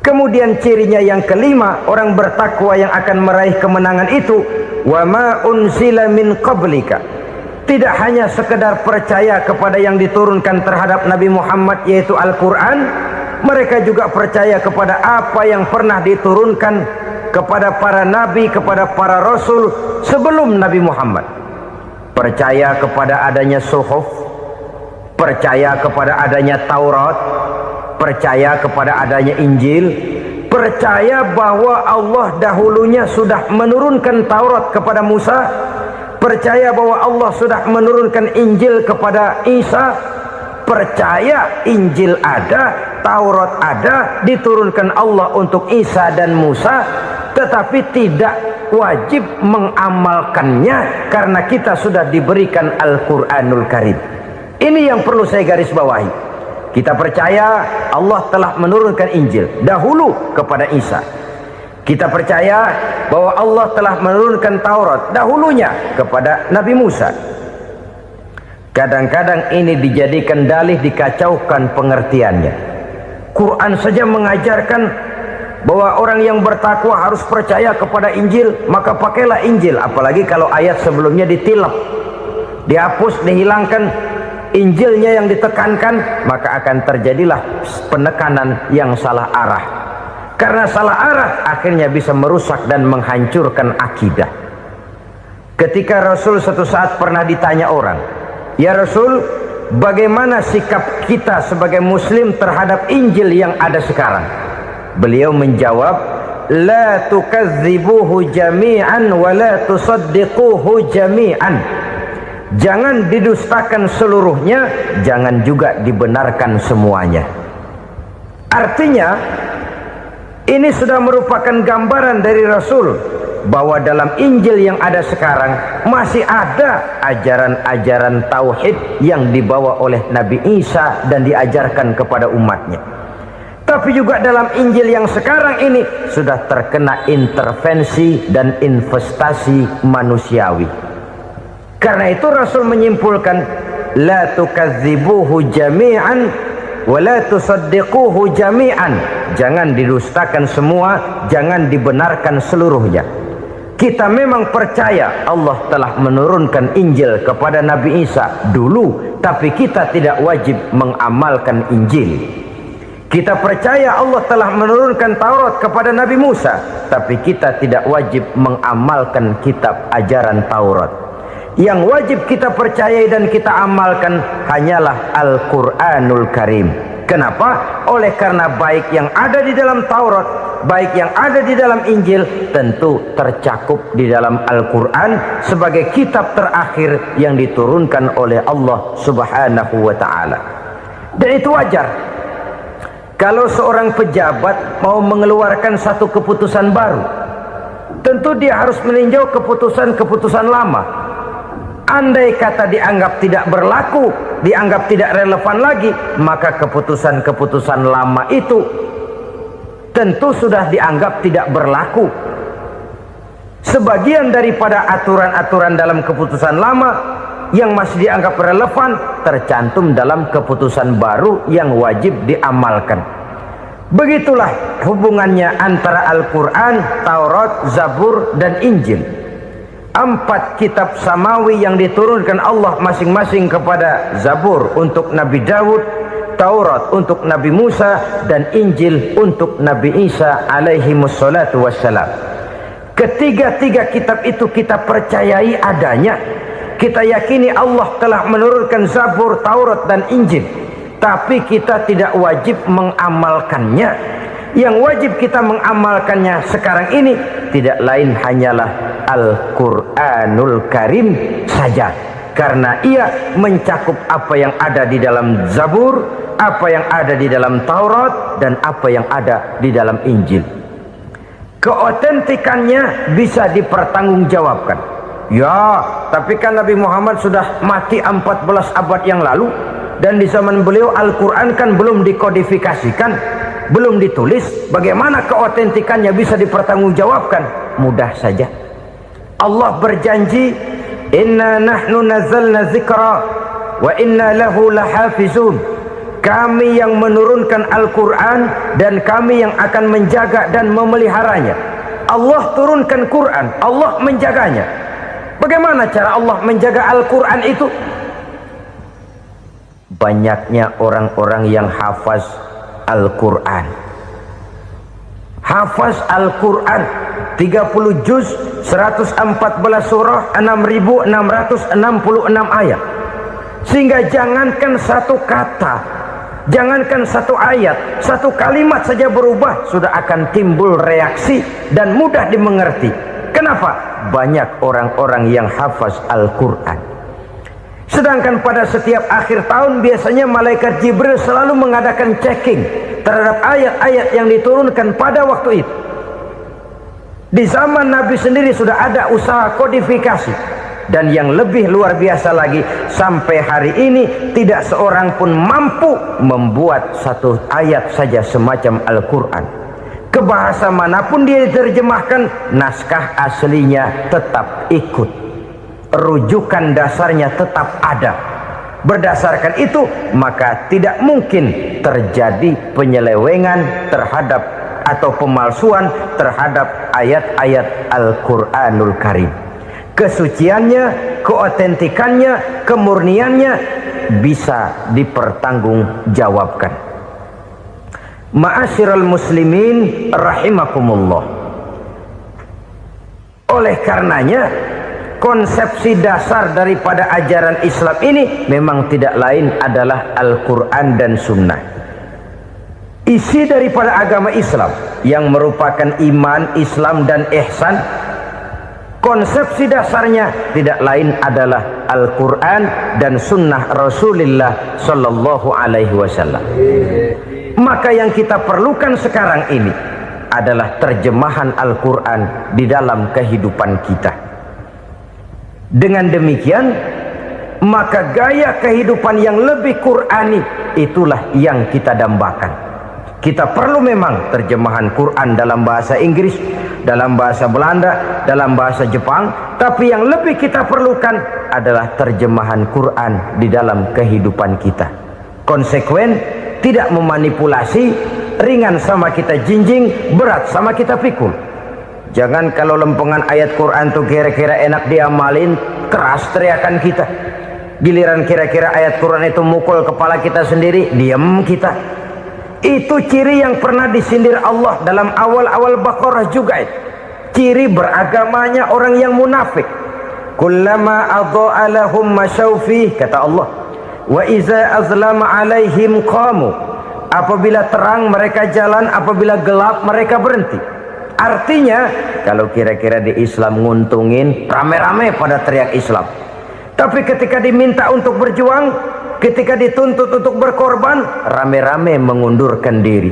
A: Kemudian cirinya yang kelima, orang bertakwa yang akan meraih kemenangan itu, wa ma unzila min qablika, tidak hanya sekedar percaya kepada yang diturunkan terhadap Nabi Muhammad yaitu Al-Quran, mereka juga percaya kepada apa yang pernah diturunkan kepada para nabi, kepada para rasul sebelum Nabi Muhammad. Percaya kepada adanya suhuf, percaya kepada adanya Taurat, percaya kepada adanya Injil, percaya bahwa Allah dahulunya sudah menurunkan Taurat kepada Musa, percaya bahwa Allah sudah menurunkan Injil kepada Isa, percaya Injil ada, Taurat ada, diturunkan Allah untuk Isa dan Musa, tetapi tidak wajib mengamalkannya karena kita sudah diberikan Al-Quranul Karim. Ini yang perlu saya garis bawahi. Kita percaya Allah telah menurunkan Injil dahulu kepada Isa. Kita percaya bahwa Allah telah menurunkan Taurat dahulunya kepada Nabi Musa. Kadang-kadang ini dijadikan dalih, dikacaukan pengertiannya. Quran saja mengajarkan bahwa orang yang bertakwa harus percaya kepada Injil, maka pakailah Injil. Apalagi kalau ayat sebelumnya ditilap, dihapus, dihilangkan, Injilnya yang ditekankan, maka akan terjadilah penekanan yang salah arah. Karena salah arah akhirnya bisa merusak dan menghancurkan akidah. Ketika Rasul suatu saat pernah ditanya orang, "Ya Rasul, bagaimana sikap kita sebagai muslim terhadap Injil yang ada sekarang?" Beliau menjawab, "La tukadzibuhu jami'an wa la tusaddiquhu jami'an." Jangan didustakan seluruhnya, jangan juga dibenarkan semuanya. Artinya, ini sudah merupakan gambaran dari Rasul bahwa dalam Injil yang ada sekarang masih ada ajaran-ajaran tauhid yang dibawa oleh Nabi Isa dan diajarkan kepada umatnya. Tapi juga dalam Injil yang sekarang ini sudah terkena intervensi dan investasi manusiawi. Karena itu Rasul menyimpulkan, la tukadzibuhu jami'an wa la tusaddiquhu jami'an. Jangan didustakan semua, jangan dibenarkan seluruhnya. Kita memang percaya Allah telah menurunkan Injil kepada Nabi Isa dulu, tapi kita tidak wajib mengamalkan Injil. Kita percaya Allah telah menurunkan Taurat kepada Nabi Musa, tapi kita tidak wajib mengamalkan kitab ajaran Taurat. Yang wajib kita percayai dan kita amalkan hanyalah Al-Quranul Karim. Kenapa? Oleh karena baik yang ada di dalam Taurat, baik yang ada di dalam Injil, tentu tercakup di dalam Al-Quran sebagai kitab terakhir yang diturunkan oleh Allah Subhanahu wa Ta'ala. Dan itu wajar. Kalau seorang pejabat mau mengeluarkan satu keputusan baru, tentu dia harus meninjau keputusan-keputusan lama. Andai kata dianggap tidak berlaku, dianggap tidak relevan lagi, maka keputusan-keputusan lama itu tentu sudah dianggap tidak berlaku. Sebagian daripada aturan-aturan dalam keputusan lama yang masih dianggap relevan tercantum dalam keputusan baru yang wajib diamalkan. Begitulah hubungannya antara Al-Quran, Taurat, Zabur, dan Injil. 4 kitab samawi yang diturunkan Allah masing-masing kepada Zabur untuk Nabi Daud, Taurat untuk Nabi Musa, dan Injil untuk Nabi Isa alaihi wassalatu wassalam. Ketiga-tiga kitab itu kita percayai adanya. Kita yakini Allah telah menurunkan Zabur, Taurat, dan Injil, tapi kita tidak wajib mengamalkannya. Yang wajib kita mengamalkannya sekarang ini tidak lain hanyalah Al-Quranul Karim saja, karena ia mencakup apa yang ada di dalam Zabur, apa yang ada di dalam Taurat, dan apa yang ada di dalam Injil. Keotentikannya bisa dipertanggungjawabkan. Ya, tapi kan Nabi Muhammad sudah mati 14 abad yang lalu, dan di zaman beliau Al-Quran kan belum dikodifikasikan, belum ditulis. Bagaimana keotentikannya bisa dipertanggungjawabkan? Mudah saja. Allah berjanji, "Inna nahnu nazzalna dzikra wa inna lahu lahafizun." Kami yang menurunkan Al-Quran dan kami yang akan menjaga dan memeliharanya. Allah turunkan Quran, Allah menjaganya. Bagaimana cara Allah menjaga Al-Quran itu? Banyaknya orang-orang yang hafaz Al-Quran. Hafaz Al-Quran 30 juz, 114 surah, 6.666 ayat. Sehingga jangankan satu kata, jangankan satu ayat, satu kalimat saja berubah sudah akan timbul reaksi dan mudah dimengerti. Kenapa? Banyak orang-orang yang hafaz Al-Quran. Sedangkan pada setiap akhir tahun biasanya malaikat Jibril selalu mengadakan checking terhadap ayat-ayat yang diturunkan pada waktu itu. Di zaman Nabi sendiri sudah ada usaha kodifikasi. Dan yang lebih luar biasa lagi, sampai hari ini tidak seorang pun mampu membuat satu ayat saja semacam Al-Quran. Ke bahasa manapun dia diterjemahkan, naskah aslinya tetap ikut, rujukan dasarnya tetap ada. Berdasarkan itu, maka tidak mungkin terjadi penyelewengan terhadap atau pemalsuan terhadap ayat-ayat Al-Quranul Karim. Kesuciannya, keotentikannya, kemurniannya bisa dipertanggungjawabkan. Ma'asyiral muslimin rahimakumullah. Oleh karenanya, konsepsi dasar daripada ajaran Islam ini memang tidak lain adalah Al-Quran dan Sunnah. Isi daripada agama Islam yang merupakan iman, Islam dan ihsan, konsepsi dasarnya tidak lain adalah Al-Quran dan Sunnah Rasulullah Sallallahu Alaihi Wasallam. Maka yang kita perlukan sekarang ini adalah terjemahan Al-Quran di dalam kehidupan kita. Dengan demikian, maka gaya kehidupan yang lebih Qurani itulah yang kita dambakan. Kita perlu memang terjemahan Quran dalam bahasa Inggris, dalam bahasa Belanda, dalam bahasa Jepang, tapi yang lebih kita perlukan adalah terjemahan Quran di dalam kehidupan kita. Konsekuen, tidak memanipulasi, ringan sama kita jinjing, berat sama kita pikul. Jangan kalau lempengan ayat Quran tuh kira-kira enak diamalin, keras teriakan kita. Giliran kira-kira ayat Quran itu mukul kepala kita sendiri, diam kita. Itu ciri yang pernah disindir Allah dalam awal-awal Baqarah juga itu. Ciri beragamanya orang yang munafik. Kullama adha'a lahum masyaw fih, kata Allah. Wa iza azlama alaihim qamu. Apabila terang mereka jalan, apabila gelap mereka berhenti. Artinya, kalau kira-kira di Islam nguntungin, rame-rame pada teriak Islam. Tapi ketika diminta untuk berjuang, ketika dituntut untuk berkorban, rame-rame mengundurkan diri.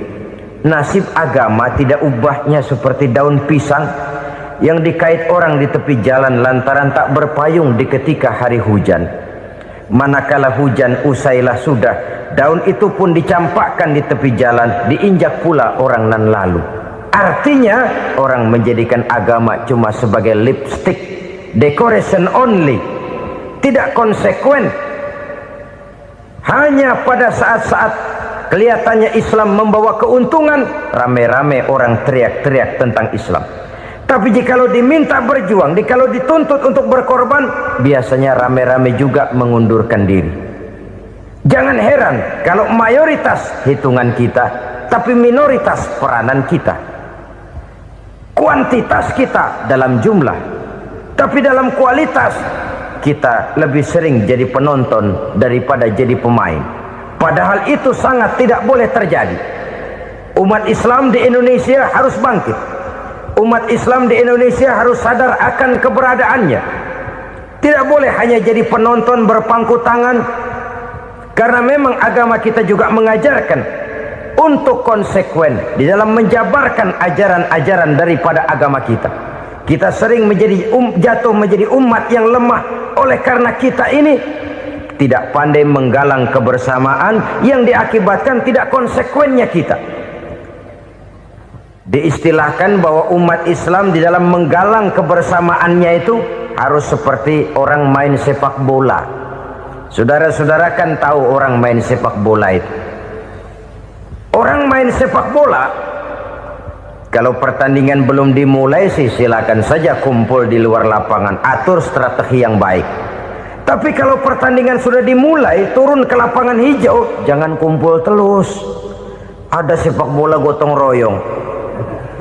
A: Nasib agama tidak ubahnya seperti daun pisang yang dikait orang di tepi jalan lantaran tak berpayung di ketika hari hujan. Manakala hujan usailah sudah, daun itu pun dicampakkan di tepi jalan, diinjak pula orang nan lalu. Artinya, orang menjadikan agama cuma sebagai lipstick, decoration only, tidak konsekuen. Hanya pada saat-saat kelihatannya Islam membawa keuntungan, rame-rame orang teriak-teriak tentang Islam. Tapi jikalau diminta berjuang, jikalau dituntut untuk berkorban, biasanya rame-rame juga mengundurkan diri. Jangan heran kalau mayoritas hitungan kita, tapi minoritas peranan kita. Kuantitas kita dalam jumlah, tapi dalam kualitas kita lebih sering jadi penonton daripada jadi pemain. Padahal itu sangat tidak boleh terjadi. Umat Islam di Indonesia harus bangkit. Umat Islam di Indonesia harus sadar akan keberadaannya. Tidak boleh hanya jadi penonton berpangku tangan, karena memang agama kita juga mengajarkan untuk konsekuen di dalam menjabarkan ajaran-ajaran daripada agama kita. Kita sering menjadi jatuh menjadi umat yang lemah oleh karena kita ini tidak pandai menggalang kebersamaan yang diakibatkan tidak konsekuennya kita. Diistilahkan bahwa umat Islam di dalam menggalang kebersamaannya itu harus seperti orang main sepak bola. Saudara-saudara kan tahu orang main sepak bola itu. Orang main sepak bola, kalau pertandingan belum dimulai sih silakan saja kumpul di luar lapangan, atur strategi yang baik. Tapi kalau pertandingan sudah dimulai, turun ke lapangan hijau, jangan kumpul terus. Ada sepak bola gotong royong,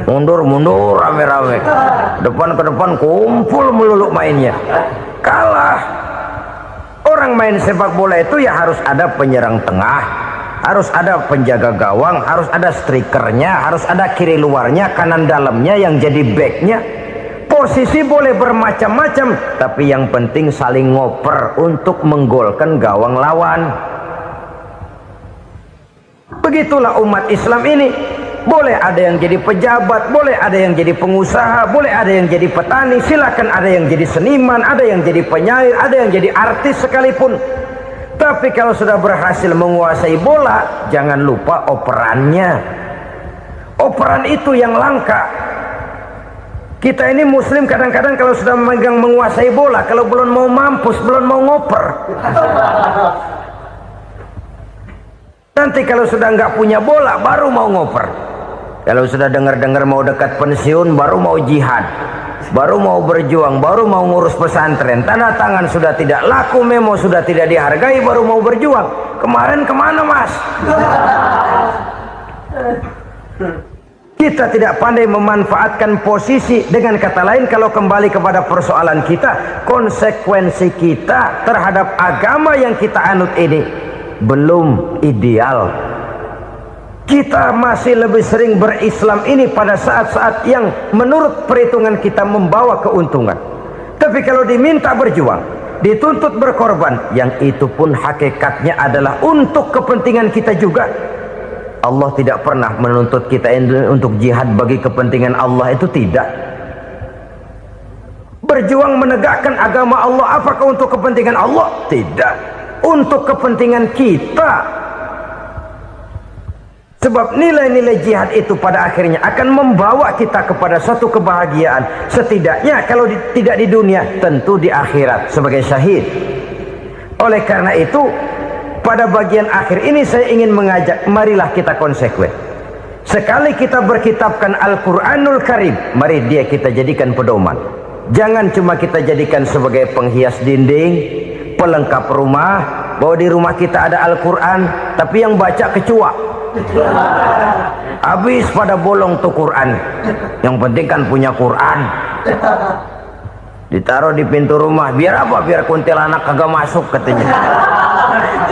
A: mundur-mundur rame-rame, depan ke depan kumpul melulu mainnya. Kalah. Orang main sepak bola itu ya harus ada penyerang tengah, harus ada penjaga gawang, harus ada strikernya, harus ada kiri luarnya, kanan dalamnya yang jadi backnya. Posisi boleh bermacam-macam, tapi yang penting saling ngoper untuk menggolkan gawang lawan. Begitulah umat Islam ini. Boleh ada yang jadi pejabat, boleh ada yang jadi pengusaha, boleh ada yang jadi petani, silakan ada yang jadi seniman, ada yang jadi penyair, ada yang jadi artis sekalipun. Tapi kalau sudah berhasil menguasai bola, jangan lupa operannya. Operan itu yang langka. Kita ini muslim kadang-kadang kalau sudah memegang menguasai bola, kalau belum mau mampus, belum mau ngoper. Nanti kalau sudah nggak punya bola, baru mau ngoper. Kalau sudah dengar-dengar mau dekat pensiun, baru mau jihad, baru mau berjuang, baru mau ngurus pesantren. Tanda tangan sudah tidak laku, memo sudah tidak dihargai, baru mau berjuang. Kemarin kemana, Mas? Kita tidak pandai memanfaatkan posisi. Dengan kata lain, kalau kembali kepada persoalan kita, konsekuensi kita terhadap agama yang kita anut ini belum ideal. Kita masih lebih sering berislam ini pada saat-saat yang menurut perhitungan kita membawa keuntungan. Tapi kalau diminta berjuang, dituntut berkorban, yang itu pun hakikatnya adalah untuk kepentingan kita juga. Allah tidak pernah menuntut kita untuk jihad bagi kepentingan Allah, itu tidak. Berjuang menegakkan agama Allah, apakah untuk kepentingan Allah? Tidak. Untuk kepentingan kita. Sebab nilai-nilai jihad itu pada akhirnya akan membawa kita kepada satu kebahagiaan. Setidaknya kalau tidak di dunia, tentu di akhirat sebagai syahid. Oleh karena itu, pada bagian akhir ini saya ingin mengajak, marilah kita konsekuen. Sekali kita berkitabkan Al-Quranul Karim, mari dia kita jadikan pedoman. Jangan cuma kita jadikan sebagai penghias dinding, pelengkap rumah, bahwa di rumah kita ada Al-Quran, tapi yang baca kecoa. Habis pada bolong tuh Quran. Yang penting kan punya Quran. Ditaruh di pintu rumah. Biar apa? Biar kuntilanak kagak masuk katanya.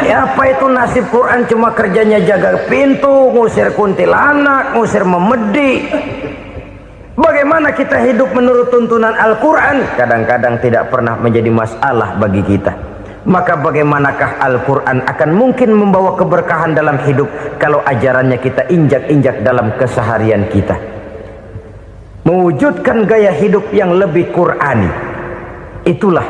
A: Ya apa itu nasib Quran, cuma kerjanya jaga pintu, ngusir kuntilanak, ngusir memedi. Bagaimana kita hidup menurut tuntunan Al-Quran? Kadang-kadang tidak pernah menjadi masalah bagi kita. Maka bagaimanakah Al-Quran akan mungkin membawa keberkahan dalam hidup kalau ajarannya kita injak-injak dalam keseharian kita? Mewujudkan gaya hidup yang lebih Qurani, itulah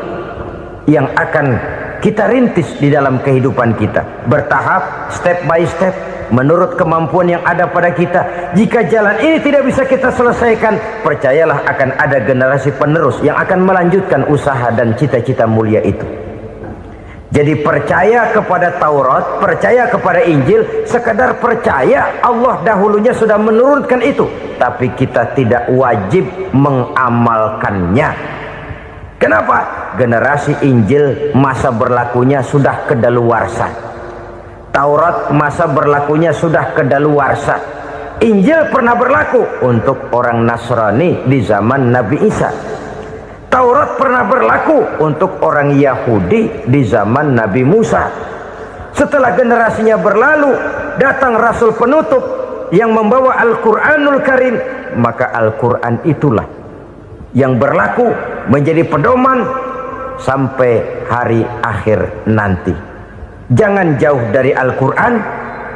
A: yang akan kita rintis di dalam kehidupan kita, bertahap, step by step, menurut kemampuan yang ada pada kita. Jika jalan ini tidak bisa kita selesaikan, percayalah akan ada generasi penerus yang akan melanjutkan usaha dan cita-cita mulia itu. Jadi percaya kepada Taurat, percaya kepada Injil, sekadar percaya Allah dahulunya sudah menurunkan itu, tapi kita tidak wajib mengamalkannya. Kenapa? Generasi Injil masa berlakunya sudah kedaluarsa. Taurat masa berlakunya sudah kedaluarsa. Injil pernah berlaku untuk orang Nasrani di zaman Nabi Isa. Taurat pernah berlaku untuk orang Yahudi di zaman Nabi Musa. Setelah generasinya berlalu, datang Rasul penutup yang membawa Al-Quranul Karim. Maka Al-Quran itulah yang berlaku menjadi pedoman sampai hari akhir nanti. Jangan jauh dari Al-Quran,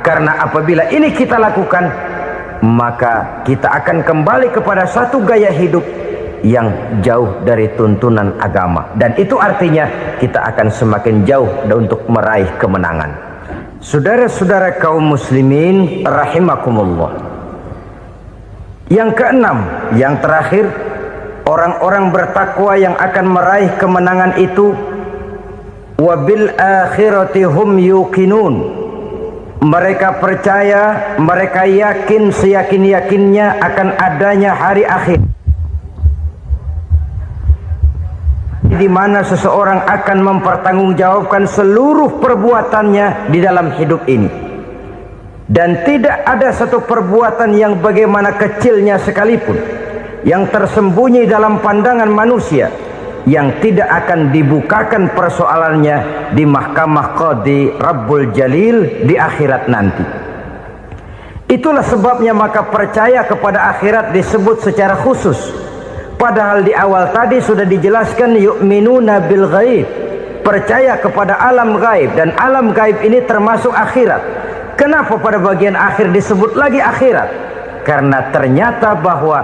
A: karena apabila ini kita lakukan, maka kita akan kembali kepada satu gaya hidup yang jauh dari tuntunan agama, dan itu artinya kita akan semakin jauh untuk meraih kemenangan. Saudara-saudara kaum muslimin rahimakumullah, yang keenam, yang terakhir, orang-orang bertakwa yang akan meraih kemenangan itu wabil akhirati hum yuqinun. Mereka percaya, mereka yakin seyakin-yakinnya akan adanya hari akhir, di mana seseorang akan mempertanggungjawabkan seluruh perbuatannya di dalam hidup ini, dan tidak ada satu perbuatan yang bagaimana kecilnya sekalipun yang tersembunyi dalam pandangan manusia yang tidak akan dibukakan persoalannya di mahkamah Qadi Rabbul Jalil di akhirat nanti. Itulah sebabnya maka percaya kepada akhirat disebut secara khusus. Padahal di awal tadi sudah dijelaskan yu'minuna bil ghaib, percaya kepada alam gaib, dan alam gaib ini termasuk akhirat. Kenapa pada bagian akhir disebut lagi akhirat? karena ternyata bahwa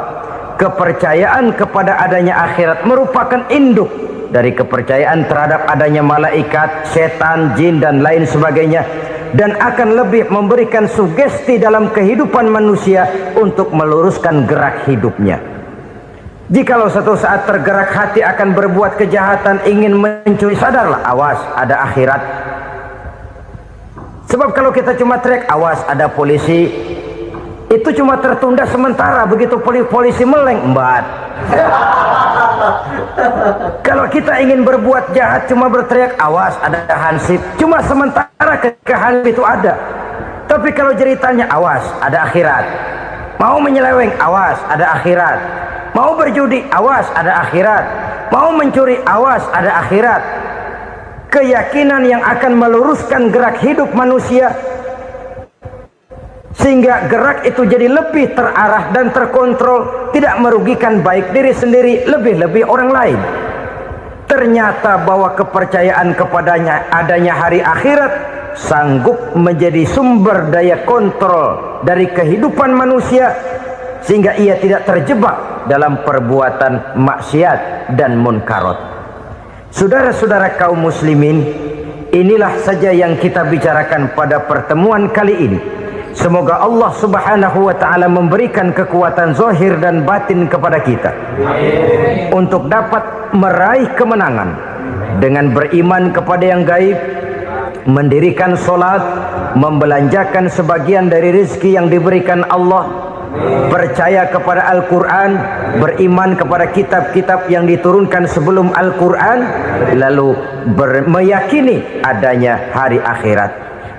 A: kepercayaan kepada adanya akhirat merupakan induk dari kepercayaan terhadap adanya malaikat, setan, jin dan lain sebagainya, dan akan lebih memberikan sugesti dalam kehidupan manusia untuk meluruskan gerak hidupnya. Jikalau satu saat tergerak hati akan berbuat kejahatan, ingin mencuri, sadarlah, awas ada akhirat. Sebab kalau kita cuma teriak awas ada polisi, itu cuma tertunda sementara. Begitu polisi meleng, embat. Kalau kita ingin berbuat jahat cuma berteriak awas ada hansip, cuma sementara ketika hansip itu ada. Tapi kalau ceritanya awas ada akhirat, mau menyeleweng awas ada akhirat, mau berjudi awas ada akhirat, mau mencuri awas ada akhirat. Keyakinan yang akan meluruskan gerak hidup manusia sehingga gerak itu jadi lebih terarah dan terkontrol, tidak merugikan baik diri sendiri, lebih-lebih orang lain. Ternyata bahwa kepercayaan kepadanya adanya hari akhirat sanggup menjadi sumber daya kontrol dari kehidupan manusia, sehingga ia tidak terjebak dalam perbuatan maksiat dan munkarat. Saudara-saudara kaum muslimin, inilah saja yang kita bicarakan pada pertemuan kali ini. Semoga Allah subhanahu wa ta'ala memberikan kekuatan zahir dan batin kepada kita untuk dapat meraih kemenangan dengan beriman kepada yang gaib, mendirikan solat, membelanjakan sebagian dari rezeki yang diberikan Allah, percaya kepada Al-Quran, beriman kepada kitab-kitab yang diturunkan sebelum Al-Quran, lalu meyakini adanya hari akhirat.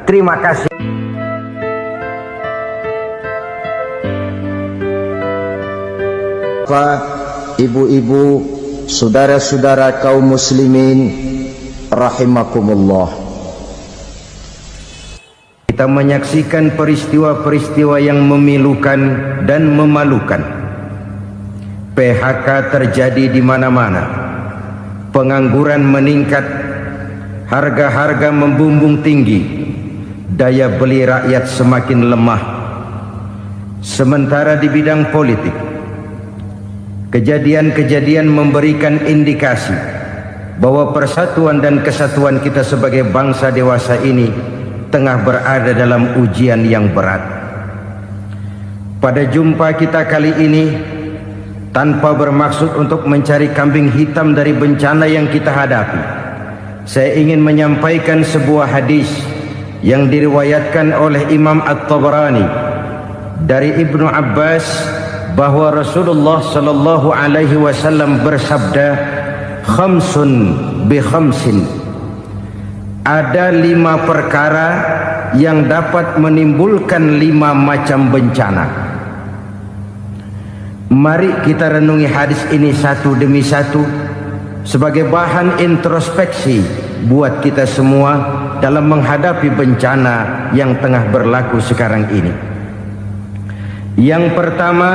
A: Terima kasih. Ibu-ibu, saudara-saudara kaum muslimin rahimakumullah, kita menyaksikan peristiwa-peristiwa yang memilukan dan memalukan. PHK terjadi di mana-mana, pengangguran meningkat, harga-harga membumbung tinggi, daya beli rakyat semakin lemah. Sementara di bidang politik, kejadian-kejadian memberikan indikasi bahwa persatuan dan kesatuan kita sebagai bangsa dewasa ini tengah berada dalam ujian yang berat. Pada jumpa kita kali ini, tanpa bermaksud untuk mencari kambing hitam dari bencana yang kita hadapi, saya ingin menyampaikan sebuah hadis yang diriwayatkan oleh Imam At-Tabarani dari Ibnu Abbas, bahwa Rasulullah sallallahu alaihi wasallam bersabda, khamsun bi khamsin, ada 5 perkara yang dapat menimbulkan 5 macam bencana. Mari kita renungi hadis ini satu demi satu sebagai bahan introspeksi buat kita semua dalam menghadapi bencana yang tengah berlaku sekarang ini. Yang pertama,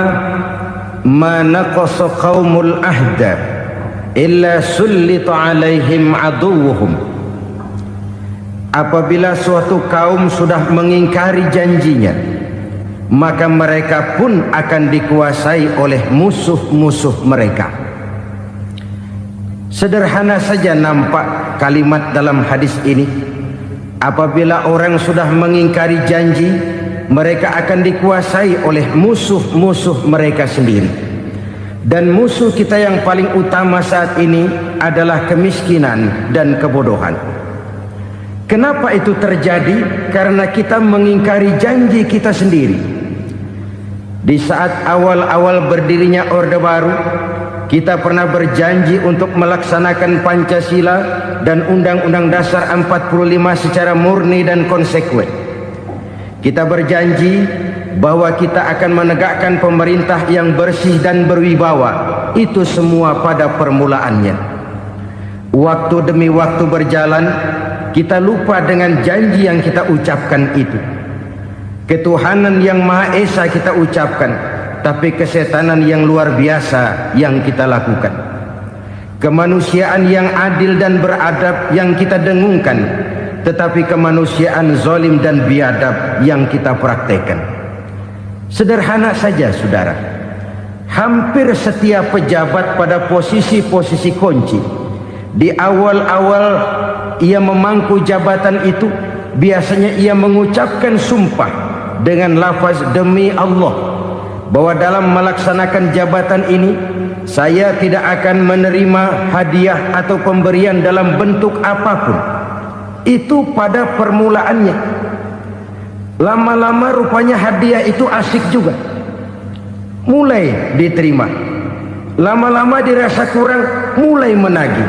A: ma naqasa qaumul ahda illa sullita alaihim aduwwuhum. Apabila suatu kaum sudah mengingkari janjinya, maka mereka pun akan dikuasai oleh musuh-musuh mereka. Sederhana saja nampak kalimat dalam hadis ini. Apabila orang sudah mengingkari janji, mereka akan dikuasai oleh musuh-musuh mereka sendiri. Dan musuh kita yang paling utama saat ini adalah kemiskinan dan kebodohan. Kenapa itu terjadi? Karena kita mengingkari janji kita sendiri. Di saat awal-awal berdirinya Orde Baru, kita pernah berjanji untuk melaksanakan Pancasila dan Undang-Undang Dasar 45 secara murni dan konsekuen. Kita berjanji bahwa kita akan menegakkan pemerintah yang bersih dan berwibawa. Itu semua pada permulaannya. Waktu demi waktu berjalan, kita lupa dengan janji yang kita ucapkan itu. Ketuhanan yang Maha Esa kita ucapkan, tapi kesetanan yang luar biasa yang kita lakukan. Kemanusiaan yang adil dan beradab yang kita dengungkan, tetapi kemanusiaan zalim dan biadab yang kita praktekkan. Sederhana saja saudara, hampir setiap pejabat pada posisi-posisi kunci, di awal-awal ia memangku jabatan itu, biasanya ia mengucapkan sumpah dengan lafaz demi Allah, bahwa dalam melaksanakan jabatan ini saya tidak akan menerima hadiah atau pemberian dalam bentuk apapun. Itu pada permulaannya. Lama-lama rupanya hadiah itu asik juga, mulai diterima. Lama-lama dirasa kurang, mulai menagih.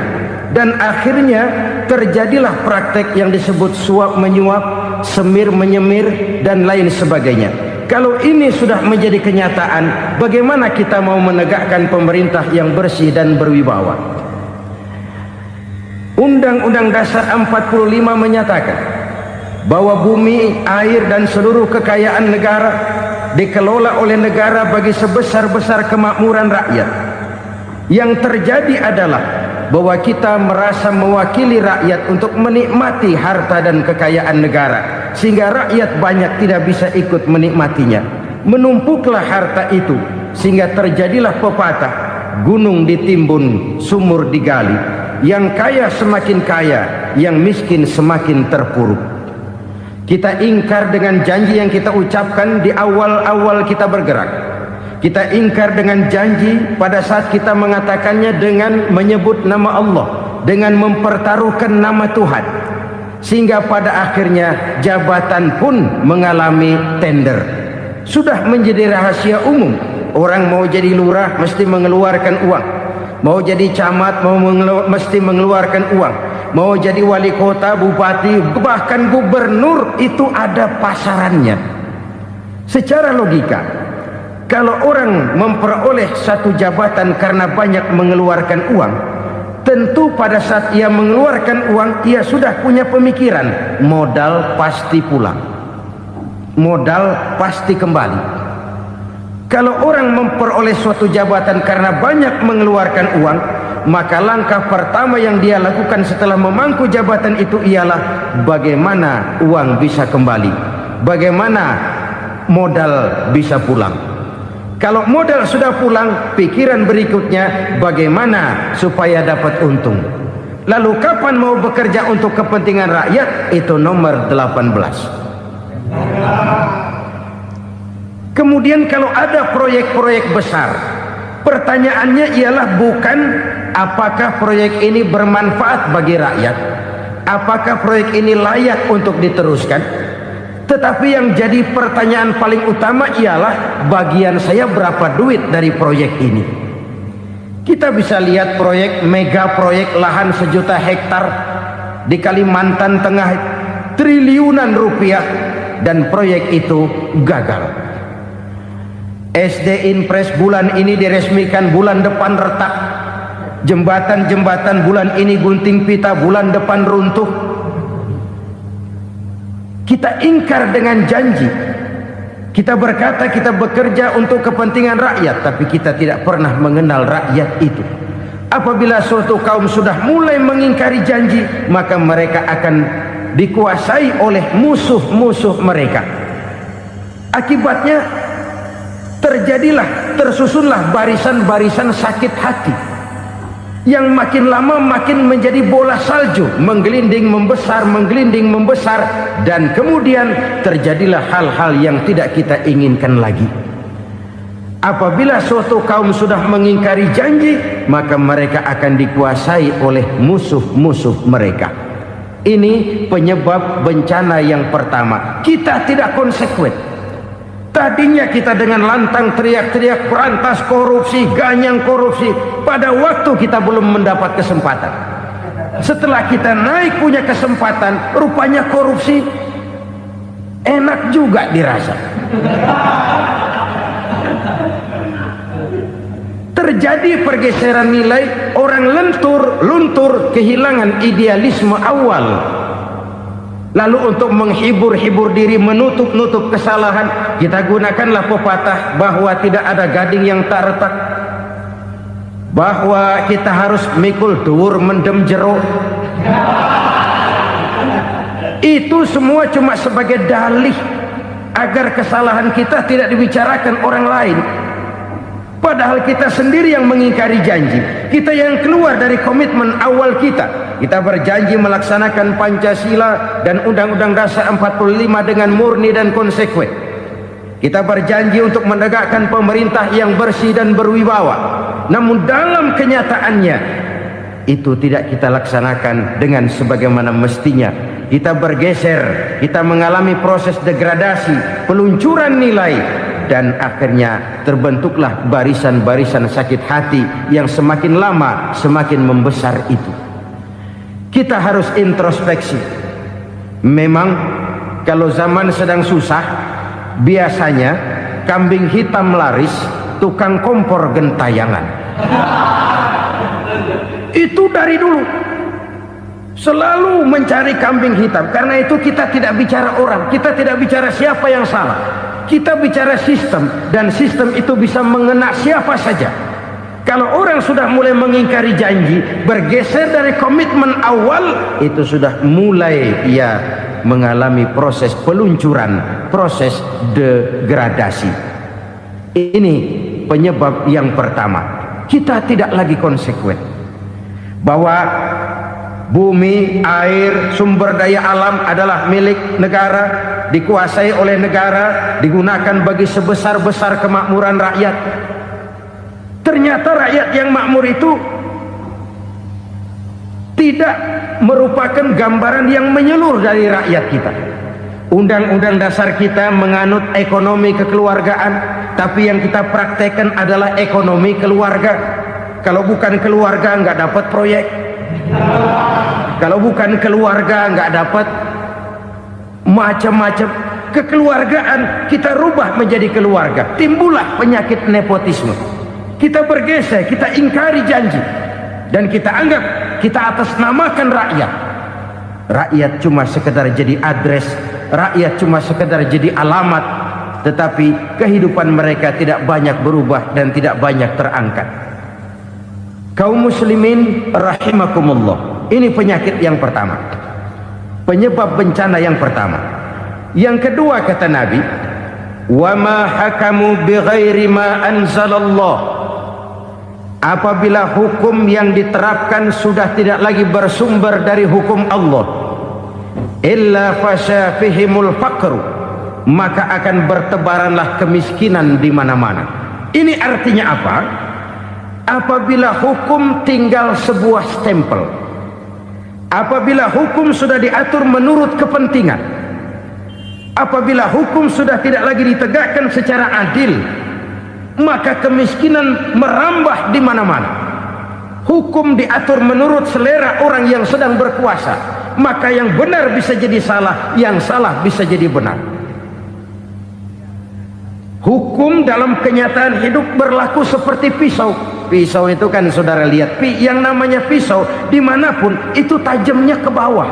A: Dan akhirnya terjadilah praktek yang disebut suap menyuap, semir menyemir, dan lain sebagainya. Kalau ini sudah menjadi kenyataan, bagaimana kita mau menegakkan pemerintah yang bersih dan berwibawa? Undang-Undang Dasar 45 menyatakan bahwa bumi, air, dan seluruh kekayaan negara dikelola oleh negara bagi sebesar-besar kemakmuran rakyat. Yang terjadi adalah bahwa kita merasa mewakili rakyat untuk menikmati harta dan kekayaan negara, sehingga rakyat banyak tidak bisa ikut menikmatinya. Menumpuklah harta itu sehingga terjadilah pepatah, gunung ditimbun, sumur digali. Yang kaya semakin kaya, yang miskin semakin terpuruk. Kita ingkar dengan janji yang kita ucapkan di awal-awal kita bergerak. Kita ingkar dengan janji pada saat kita mengatakannya dengan menyebut nama Allah, dengan mempertaruhkan nama Tuhan. Sehingga pada akhirnya jabatan pun mengalami tender. Sudah menjadi rahasia umum, orang mau jadi lurah mesti mengeluarkan uang, mau jadi camat mesti mengeluarkan uang, mau jadi wali kota, bupati, bahkan gubernur, itu ada pasarannya. Secara logika, kalau orang memperoleh satu jabatan karena banyak mengeluarkan uang, tentu pada saat ia mengeluarkan uang, ia sudah punya pemikiran, modal pasti pulang, modal pasti kembali. Kalau orang memperoleh suatu jabatan karena banyak mengeluarkan uang, maka langkah pertama yang dia lakukan setelah memangku jabatan itu ialah bagaimana uang bisa kembali, bagaimana modal bisa pulang. Kalau modal sudah pulang, pikiran berikutnya bagaimana supaya dapat untung. Lalu kapan mau bekerja untuk kepentingan rakyat? Itu nomor 18. Kemudian kalau ada proyek-proyek besar, pertanyaannya ialah bukan apakah proyek ini bermanfaat bagi rakyat, apakah proyek ini layak untuk diteruskan, tetapi yang jadi pertanyaan paling utama ialah bagian saya berapa duit dari proyek ini. Kita bisa lihat proyek, mega proyek lahan 1 juta hektar di Kalimantan Tengah, triliunan rupiah, dan proyek itu gagal. SD Impres bulan ini diresmikan, bulan depan retak. Jembatan-jembatan bulan ini gunting pita, bulan depan runtuh. Kita ingkar dengan janji. Kita berkata kita bekerja untuk kepentingan rakyat, tapi kita tidak pernah mengenal rakyat itu. Apabila suatu kaum sudah mulai mengingkari janji, maka mereka akan dikuasai oleh musuh-musuh mereka. Akibatnya tersusunlah barisan-barisan sakit hati yang makin lama makin menjadi bola salju, menggelinding membesar, dan kemudian terjadilah hal-hal yang tidak kita inginkan lagi. Apabila suatu kaum sudah mengingkari janji, maka mereka akan dikuasai oleh musuh-musuh mereka. Ini penyebab bencana yang pertama. Kita tidak konsekuen. Tadinya kita dengan lantang teriak-teriak berantas korupsi, ganyang korupsi. Pada waktu kita belum mendapat kesempatan. Setelah kita naik punya kesempatan, rupanya korupsi enak juga dirasa. Terjadi pergeseran nilai, orang luntur, kehilangan idealisme awal. Lalu untuk menghibur-hibur diri, menutup kesalahan, kita gunakanlah pepatah bahwa tidak ada gading yang tak retak, bahwa kita harus mikul dhuwur mendem jero. Itu semua cuma sebagai dalih agar kesalahan kita tidak dibicarakan orang lain. Padahal kita sendiri yang mengingkari janji. Kita yang keluar dari komitmen awal kita. Kita berjanji melaksanakan Pancasila dan Undang-Undang Dasar 45 dengan murni dan konsekuen. Kita berjanji untuk menegakkan pemerintah yang bersih dan berwibawa. Namun dalam kenyataannya itu tidak kita laksanakan dengan sebagaimana mestinya. Kita bergeser, kita mengalami proses degradasi, peluncuran nilai, dan akhirnya terbentuklah barisan-barisan sakit hati yang semakin lama semakin membesar itu. Kita harus introspeksi. Memang kalau zaman sedang susah, biasanya kambing hitam laris, tukang kompor gentayangan. Itu dari dulu selalu mencari kambing hitam. Karena itu kita tidak bicara orang, kita tidak bicara siapa yang salah, kita bicara sistem, dan sistem itu bisa mengena siapa saja. Kalau orang sudah mulai mengingkari janji, bergeser dari komitmen awal, itu sudah mulai ia mengalami proses peluncuran, proses degradasi. Ini penyebab yang pertama. Kita tidak lagi konsekuen bahwa bumi, air, sumber daya alam adalah milik negara, dikuasai oleh negara, digunakan bagi sebesar-besar kemakmuran rakyat. Ternyata rakyat yang makmur itu tidak merupakan gambaran yang menyeluruh dari rakyat kita. Undang-undang dasar kita menganut ekonomi kekeluargaan, tapi yang kita praktekkan adalah ekonomi keluarga. Kalau bukan keluarga nggak dapat proyek. Kalau bukan keluarga nggak dapat macam-macam. Kekeluargaan kita rubah menjadi keluarga, timbullah penyakit nepotisme. Kita bergeser, kita ingkari janji, dan kita anggap kita atasnamakan rakyat. Rakyat cuma sekedar jadi address, rakyat cuma sekedar jadi alamat, tetapi kehidupan mereka tidak banyak berubah dan tidak banyak terangkat. Kaum muslimin rahimakumullah, ini penyakit yang pertama, penyebab bencana yang pertama. Yang kedua, kata Nabi, wa ma hakamu bighairi ma anzalallah. Apabila hukum yang diterapkan sudah tidak lagi bersumber dari hukum Allah, illa fasha fihimul faqru, maka akan bertebaranlah kemiskinan di mana-mana. Ini artinya apa? Apabila hukum tinggal sebuah stempel, apabila hukum sudah diatur menurut kepentingan, apabila hukum sudah tidak lagi ditegakkan secara adil, maka kemiskinan merambah di mana-mana. Hukum diatur menurut selera orang yang sedang berkuasa, maka yang benar bisa jadi salah, yang salah bisa jadi benar. Hukum dalam kenyataan hidup berlaku seperti pisau. Pisau itu kan saudara lihat, yang namanya pisau dimanapun itu tajamnya ke bawah,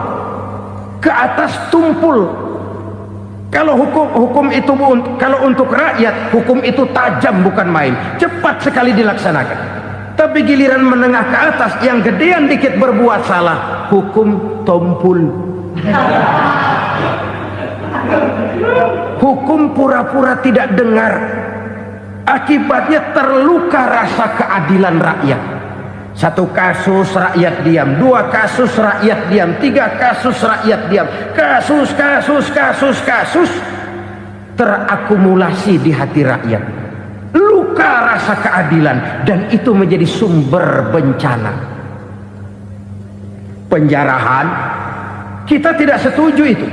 A: ke atas tumpul. Kalau hukum itu, kalau untuk rakyat, hukum itu tajam bukan main, cepat sekali dilaksanakan. Tapi giliran menengah ke atas, yang gedean dikit berbuat salah, hukum tompul. Hukum pura-pura tidak dengar. Akibatnya terluka rasa keadilan rakyat. Satu kasus rakyat diam, dua kasus rakyat diam, tiga kasus rakyat diam, kasus terakumulasi di hati rakyat. Luka rasa keadilan, dan itu menjadi sumber bencana. Penjarahan, kita tidak setuju itu,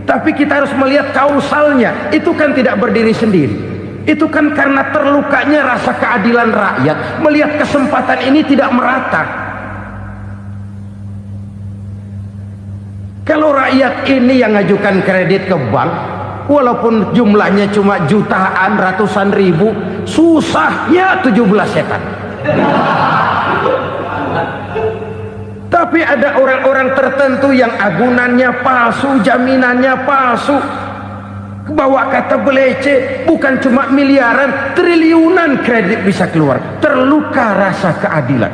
A: tapi kita harus melihat kausalnya. Itu kan tidak berdiri sendiri. Itu kan karena terlukanya rasa keadilan rakyat, melihat kesempatan ini tidak merata. Kalau rakyat ini yang ngajukan kredit ke bank, walaupun jumlahnya cuma jutaan, ratusan ribu, susahnya 17 setan. Tapi ada orang-orang tertentu yang agunannya palsu, jaminannya palsu, bawa kata belece, bukan cuma miliaran, triliunan kredit bisa keluar. Terluka rasa keadilan,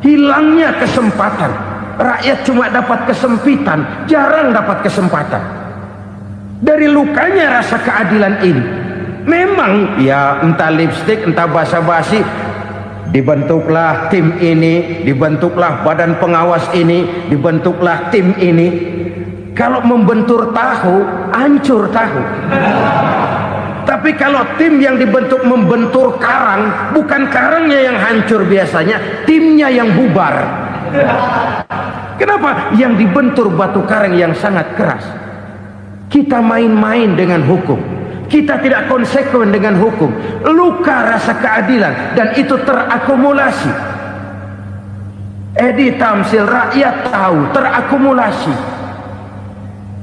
A: hilangnya kesempatan. Rakyat cuma dapat kesempitan, jarang dapat kesempatan.
B: Dari lukanya rasa keadilan ini. Memang ya entah lipstick, entah basa-basi, dibentuklah tim ini, dibentuklah badan pengawas ini, dibentuklah tim ini. Kalau membentur tahu, hancur tahu. Tapi kalau tim yang dibentuk membentur karang, bukan karangnya yang hancur biasanya, timnya yang bubar. Kenapa? Yang dibentur batu karang yang sangat keras. Kita main-main dengan hukum. Kita tidak konsekuen dengan hukum. Luka rasa keadilan dan itu terakumulasi. Edi Tamsil, rakyat tahu, terakumulasi.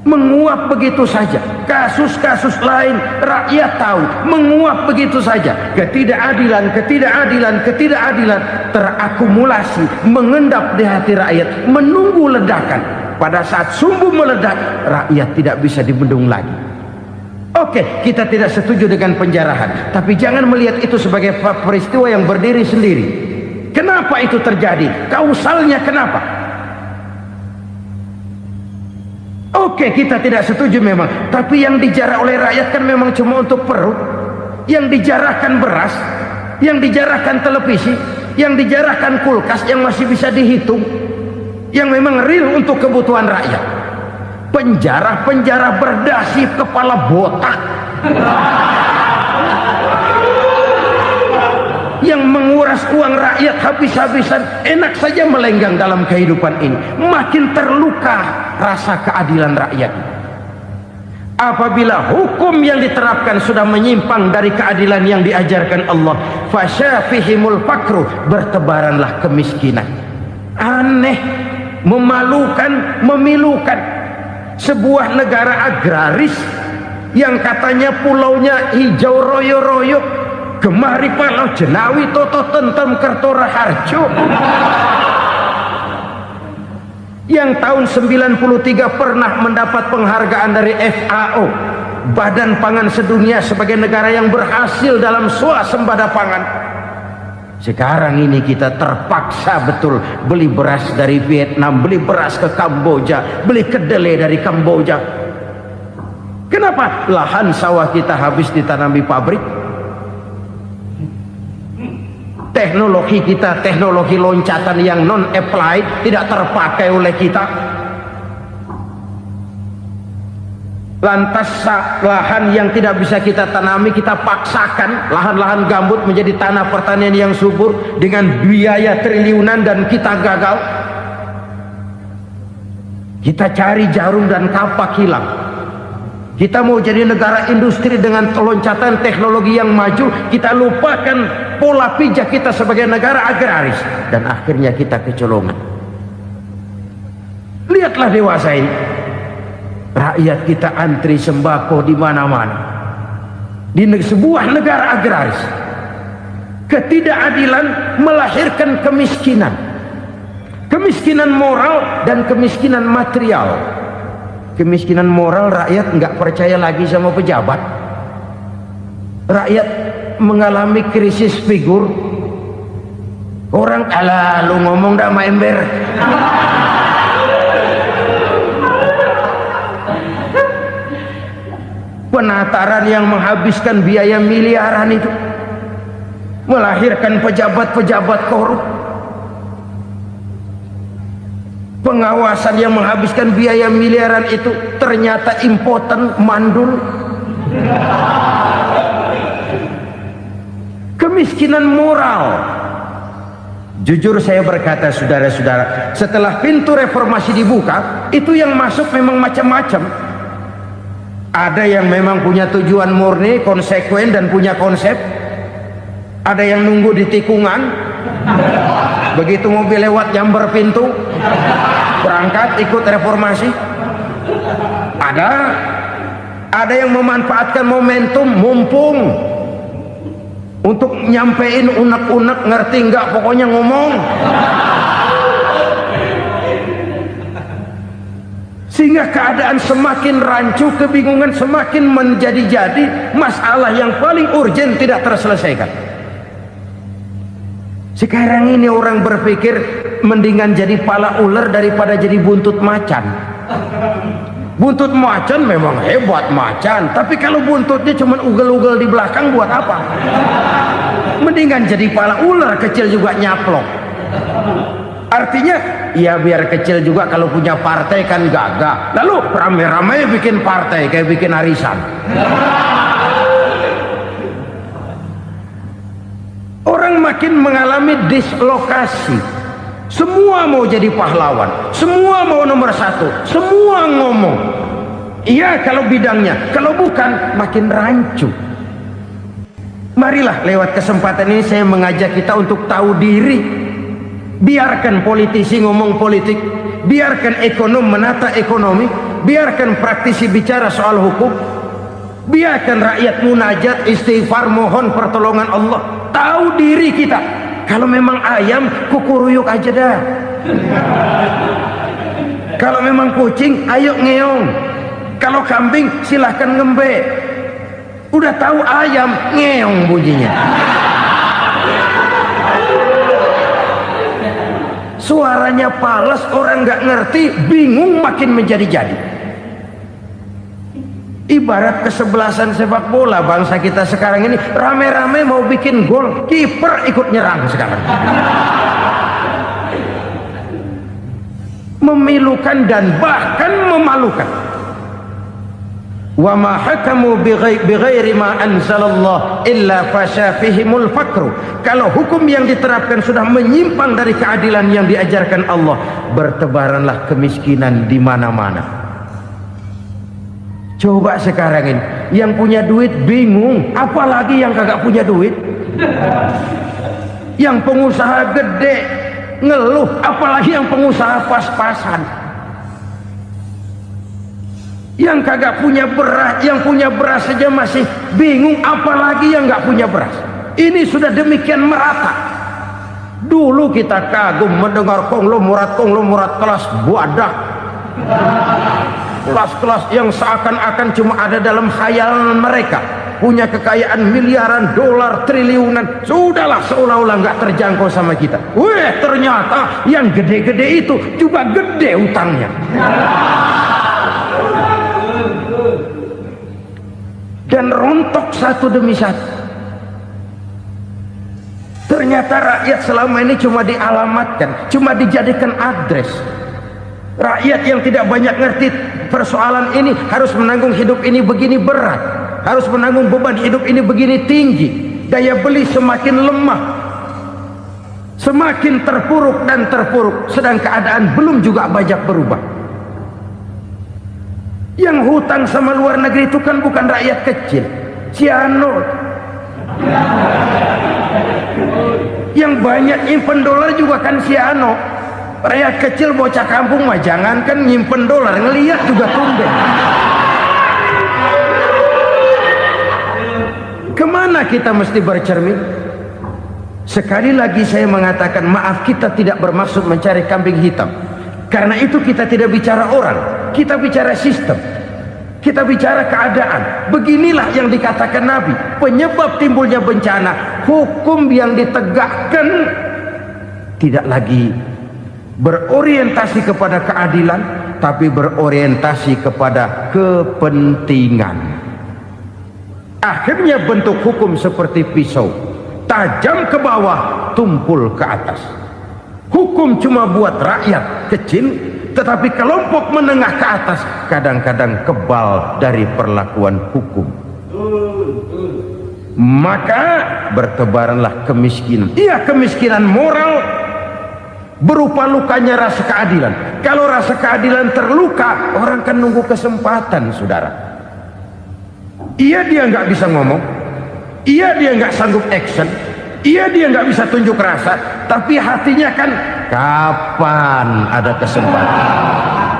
B: Menguap begitu saja. Kasus-kasus lain rakyat tahu, menguap begitu saja. Ketidakadilan terakumulasi, mengendap di hati rakyat, menunggu ledakan. Pada saat sumbu meledak, rakyat tidak bisa dibendung lagi. Oke, kita tidak setuju dengan penjarahan, tapi jangan melihat itu sebagai peristiwa yang berdiri sendiri. Kenapa itu terjadi? Kausalnya kenapa? Oke, kita tidak setuju memang, tapi yang dijarah oleh rakyat kan memang cuma untuk perut. Yang dijarahkan beras, yang dijarahkan televisi, yang dijarahkan kulkas yang masih bisa dihitung, yang memang real untuk kebutuhan rakyat. Penjara-penjara berdasi kepala botak yang menguras uang rakyat habis-habisan, enak saja melenggang dalam kehidupan ini. Makin terluka rasa keadilan rakyat. Apabila hukum yang diterapkan sudah menyimpang dari keadilan yang diajarkan Allah, fasyafihimul fakru, bertebaranlah kemiskinan. Aneh, memalukan, memilukan. Sebuah negara agraris yang katanya pulaunya hijau royo-royo, gemari palau jenawi toto tentem kertora harjo, yang tahun 93 pernah mendapat penghargaan dari FAO, Badan Pangan Sedunia, sebagai negara yang berhasil dalam swasembada pangan. Sekarang ini kita terpaksa betul beli beras dari Vietnam, beli beras ke Kamboja, beli kedelai dari Kamboja. Kenapa? Lahan sawah kita habis ditanami pabrik. Teknologi kita, teknologi loncatan yang non-applied, tidak terpakai oleh kita. Lantas lahan yang tidak bisa kita tanami, kita paksakan lahan-lahan gambut menjadi tanah pertanian yang subur dengan biaya triliunan, dan kita gagal. Kita cari jarum dan kapak hilang. Kita mau jadi negara industri dengan loncatan teknologi yang maju, kita lupakan pola pijak kita sebagai negara agraris, dan akhirnya kita kecolongan. Lihatlah dewasa ini. Rakyat kita antri sembako di mana-mana. Di sebuah negara agraris. Ketidakadilan melahirkan kemiskinan. Kemiskinan moral dan kemiskinan material. Kemiskinan moral, rakyat nggak percaya lagi sama pejabat. Rakyat mengalami krisis figur. Orang alah lu ngomong dah main ember. Penataran yang menghabiskan biaya miliaran itu melahirkan pejabat-pejabat korup. Pengawasan yang menghabiskan biaya miliaran itu ternyata impoten, mandul. Kemiskinan moral. Jujur saya berkata, saudara-saudara, setelah pintu reformasi dibuka, itu yang masuk memang macam-macam. Ada yang memang punya tujuan murni, konsekuen dan punya konsep. Ada yang nunggu di tikungan, begitu mobil lewat nyamber pintu, berangkat ikut reformasi. Ada yang memanfaatkan momentum, mumpung untuk nyampein unek-unek, ngerti nggak, pokoknya ngomong. Sehingga keadaan semakin rancu, kebingungan semakin menjadi-jadi, masalah yang paling urgen tidak terselesaikan. Sekarang ini orang berpikir mendingan jadi pala ular daripada jadi buntut macan. Buntut macan memang hebat macan, tapi kalau buntutnya cuma ugel-ugel di belakang buat apa? Mendingan jadi pala ular kecil juga nyaplok. Artinya ya biar kecil juga kalau punya partai kan gagah. Lalu rame-rame bikin partai kayak bikin arisan. Orang makin mengalami dislokasi. Semua mau jadi pahlawan, semua mau nomor satu, semua ngomong. Iya kalau bidangnya, kalau bukan makin rancu. Marilah lewat kesempatan ini saya mengajak kita untuk tahu diri. Biarkan politisi ngomong politik, biarkan ekonom menata ekonomi, biarkan praktisi bicara soal hukum, biarkan rakyat munajat, istighfar, mohon pertolongan Allah. Tahu diri kita. Kalau memang ayam, kukuruyuk aja dah. Kalau memang kucing, ayo ngeong. Kalau kambing, silahkan ngembe. Udah tahu ayam, ngeong bunyinya. Suaranya palas, orang nggak ngerti, bingung makin menjadi-jadi. Ibarat kesebelasan sepak bola bangsa kita sekarang ini, rame-rame mau bikin gol, kiper ikut nyerang sekarang. Memilukan dan bahkan memalukan. Wa ma hakamu bighairi ma anzalallah illa fasyafihimul fakru. Kalau hukum yang diterapkan sudah menyimpang dari keadilan yang diajarkan Allah, bertebaranlah kemiskinan di mana-mana. Coba sekarang ini yang punya duit bingung, apalagi yang kagak punya duit. Yang pengusaha gede ngeluh, apalagi yang pengusaha pas-pasan. Yang kagak punya beras, yang punya beras saja masih bingung, apalagi yang nggak punya beras. Ini sudah demikian merata. Dulu kita kagum mendengar konglomerat kelas buadah, kelas-kelas yang seakan-akan cuma ada dalam khayalan mereka, punya kekayaan miliaran dolar, triliunan. Sudahlah, seolah-olah nggak terjangkau sama kita. Weh, ternyata yang gede-gede itu juga gede utangnya. Dan rontok satu demi satu. Ternyata rakyat selama ini cuma dialamatkan, cuma dijadikan address. Rakyat yang tidak banyak ngerti persoalan ini harus menanggung hidup ini begini berat, harus menanggung beban hidup ini begini tinggi. Daya beli semakin lemah, semakin terpuruk dan terpuruk, sedang keadaan belum juga banyak berubah. Yang hutang sama luar negeri itu kan bukan rakyat kecil, Ciano. Yang banyak nyimpen dolar juga kan Ciano. Rakyat kecil bocah kampung mah jangankan nyimpen dolar, ngelihat juga tumben. Kemana kita mesti bercermin? Sekali lagi saya mengatakan maaf, kita tidak bermaksud mencari kambing hitam. Karena itu kita tidak bicara orang, kita bicara sistem, kita bicara keadaan. Beginilah yang dikatakan Nabi, penyebab timbulnya bencana, hukum yang ditegakkan tidak lagi berorientasi kepada keadilan, tapi berorientasi kepada kepentingan. Akhirnya bentuk hukum seperti pisau, tajam ke bawah, tumpul ke atas. Hukum cuma buat rakyat kecil, tetapi kelompok menengah ke atas kadang-kadang kebal dari perlakuan hukum. Maka bertebaranlah kemiskinan. Iya, kemiskinan moral berupa lukanya rasa keadilan. Kalau rasa keadilan terluka, orang kan nunggu kesempatan, saudara. Iya, dia nggak bisa ngomong, iya dia nggak sanggup action, iya dia nggak bisa tunjuk rasa, tapi hatinya kan kapan ada kesempatan,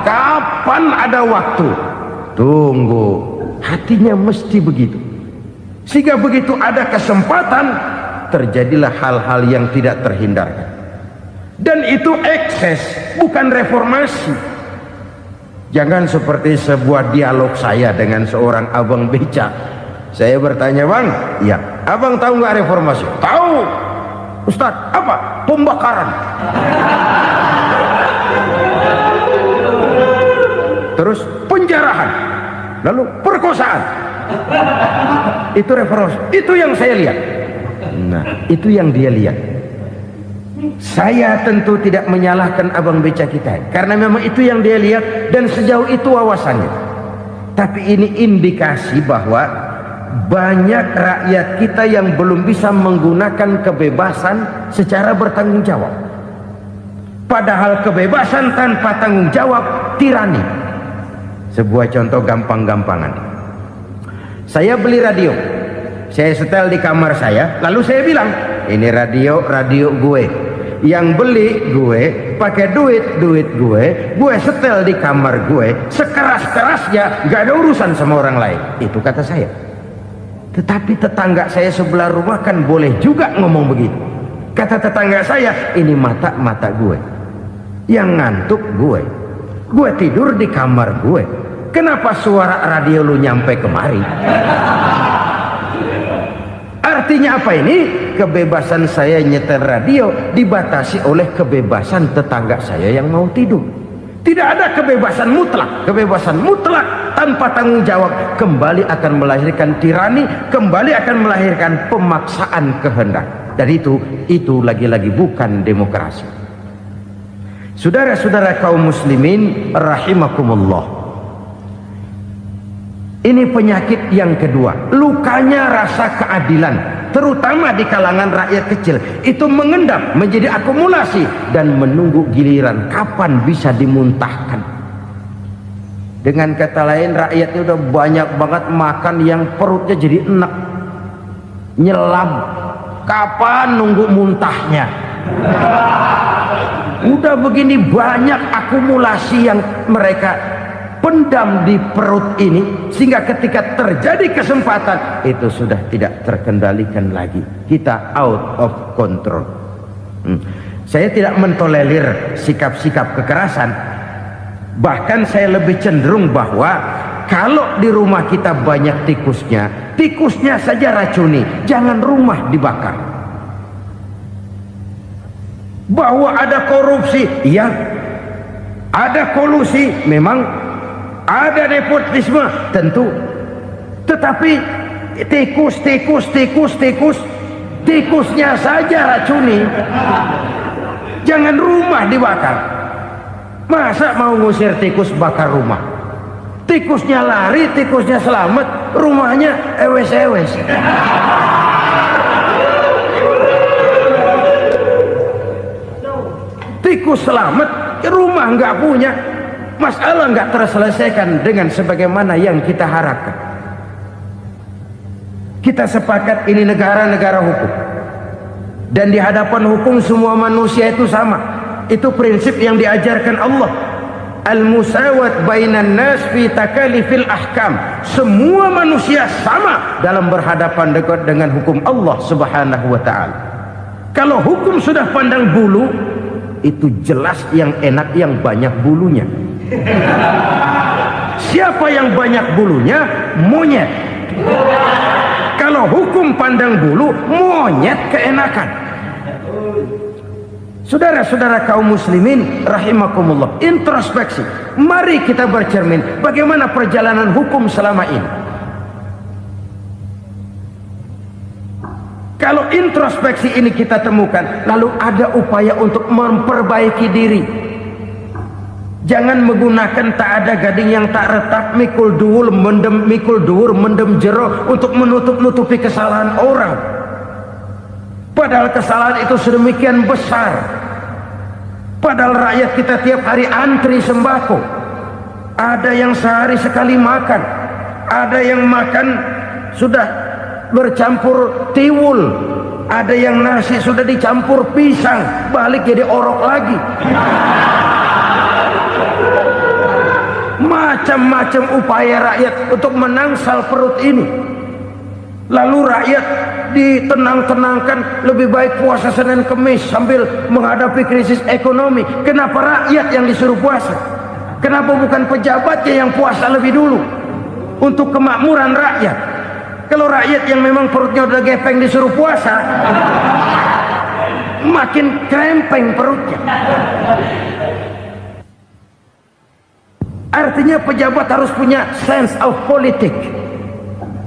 B: kapan ada waktu, tunggu. Hatinya mesti begitu. Sehingga begitu ada kesempatan, terjadilah hal-hal yang tidak terhindarkan. Dan itu ekses, bukan reformasi. Jangan seperti sebuah dialog saya dengan seorang abang beca. Saya bertanya, bang, ya, abang tahu nggak reformasi? Tahu, Ustadz. Apa? Pembakaran. terus penjarahan, lalu perkosaan. Itu referensi, itu yang saya lihat. Nah, itu yang dia lihat. Saya tentu tidak menyalahkan abang beca kita, karena memang itu yang dia lihat dan sejauh itu wawasannya. Tapi ini indikasi bahwa banyak rakyat kita yang belum bisa menggunakan kebebasan secara bertanggung jawab. Padahal kebebasan tanpa tanggung jawab tirani. Sebuah contoh gampang-gampangan. Saya beli radio, saya setel di kamar saya, lalu saya bilang, ini radio gue. Yang beli gue, pakai duit gue setel di kamar gue, sekeras-kerasnya, gak ada urusan sama orang lain. Itu kata saya. Tetapi tetangga saya sebelah rumah kan boleh juga ngomong begitu. Kata tetangga saya, ini mata gue, yang ngantuk gue tidur di kamar gue, kenapa suara radio lu nyampe kemari? Artinya apa ini? Kebebasan saya nyetel radio dibatasi oleh kebebasan tetangga saya yang mau tidur. Tidak ada kebebasan mutlak. Kebebasan mutlak tanpa tanggung jawab kembali akan melahirkan tirani, kembali akan melahirkan pemaksaan kehendak. Dan itu lagi-lagi bukan demokrasi. Saudara-saudara kaum muslimin rahimakumullah, ini penyakit yang kedua, lukanya rasa keadilan, terutama di kalangan rakyat kecil. Itu mengendap menjadi akumulasi dan menunggu giliran kapan bisa dimuntahkan. Dengan kata lain, rakyatnya udah banyak banget makan yang perutnya jadi enak, nyelam. Kapan nunggu muntahnya? Udah begini banyak akumulasi yang mereka pendam di perut ini, sehingga ketika terjadi kesempatan itu sudah tidak terkendalikan lagi. Kita out of control. Saya tidak mentolerir sikap-sikap kekerasan. Bahkan saya lebih cenderung bahwa kalau di rumah kita banyak tikusnya saja racuni, jangan rumah dibakar. Bahwa ada korupsi, iya. Ada kolusi, memang. Ada nepotisme, tentu. Tetapi tikusnya saja racuni, jangan rumah dibakar. Masa mau ngusir tikus bakar rumah? Tikusnya lari, tikusnya selamat, rumahnya ewes-ewes. Tikus selamat, rumah nggak punya. Masalah nggak terselesaikan dengan sebagaimana yang kita harapkan. Kita sepakat ini negara hukum, dan di hadapan hukum semua manusia itu sama. Itu prinsip yang diajarkan Allah. Al-musawat bainan nas fi takalifil ahkam. Semua manusia sama dalam berhadapan dengan hukum Allah Subhanahu wa ta'ala. Kalau hukum sudah pandang bulu, itu jelas yang enak yang banyak bulunya. Siapa yang banyak bulunya? Monyet. Kalau hukum pandang bulu, monyet keenakan. Saudara-saudara kaum muslimin rahimakumullah, introspeksi. Mari kita bercermin bagaimana perjalanan hukum selama ini. Kalau introspeksi ini kita temukan, lalu ada upaya untuk memperbaiki diri. Jangan menggunakan tak ada gading yang tak retak, mikul duwur mendem jero untuk menutup-nutupi kesalahan orang. Padahal kesalahan itu sedemikian besar. Padahal rakyat kita tiap hari antri sembako. Ada yang sehari sekali makan, ada yang makan sudah bercampur tiwul, ada yang nasi sudah dicampur pisang, balik jadi orok lagi. Macam-macam upaya rakyat untuk menangsal perut ini. Lalu rakyat ditenang-tenangkan, lebih baik puasa Senin Kemis sambil menghadapi krisis ekonomi. Kenapa rakyat yang disuruh puasa? Kenapa bukan pejabatnya yang puasa lebih dulu untuk kemakmuran rakyat? Kalau rakyat yang memang perutnya udah gepeng disuruh puasa, makin krempeng perutnya. Artinya pejabat harus punya sense of politik.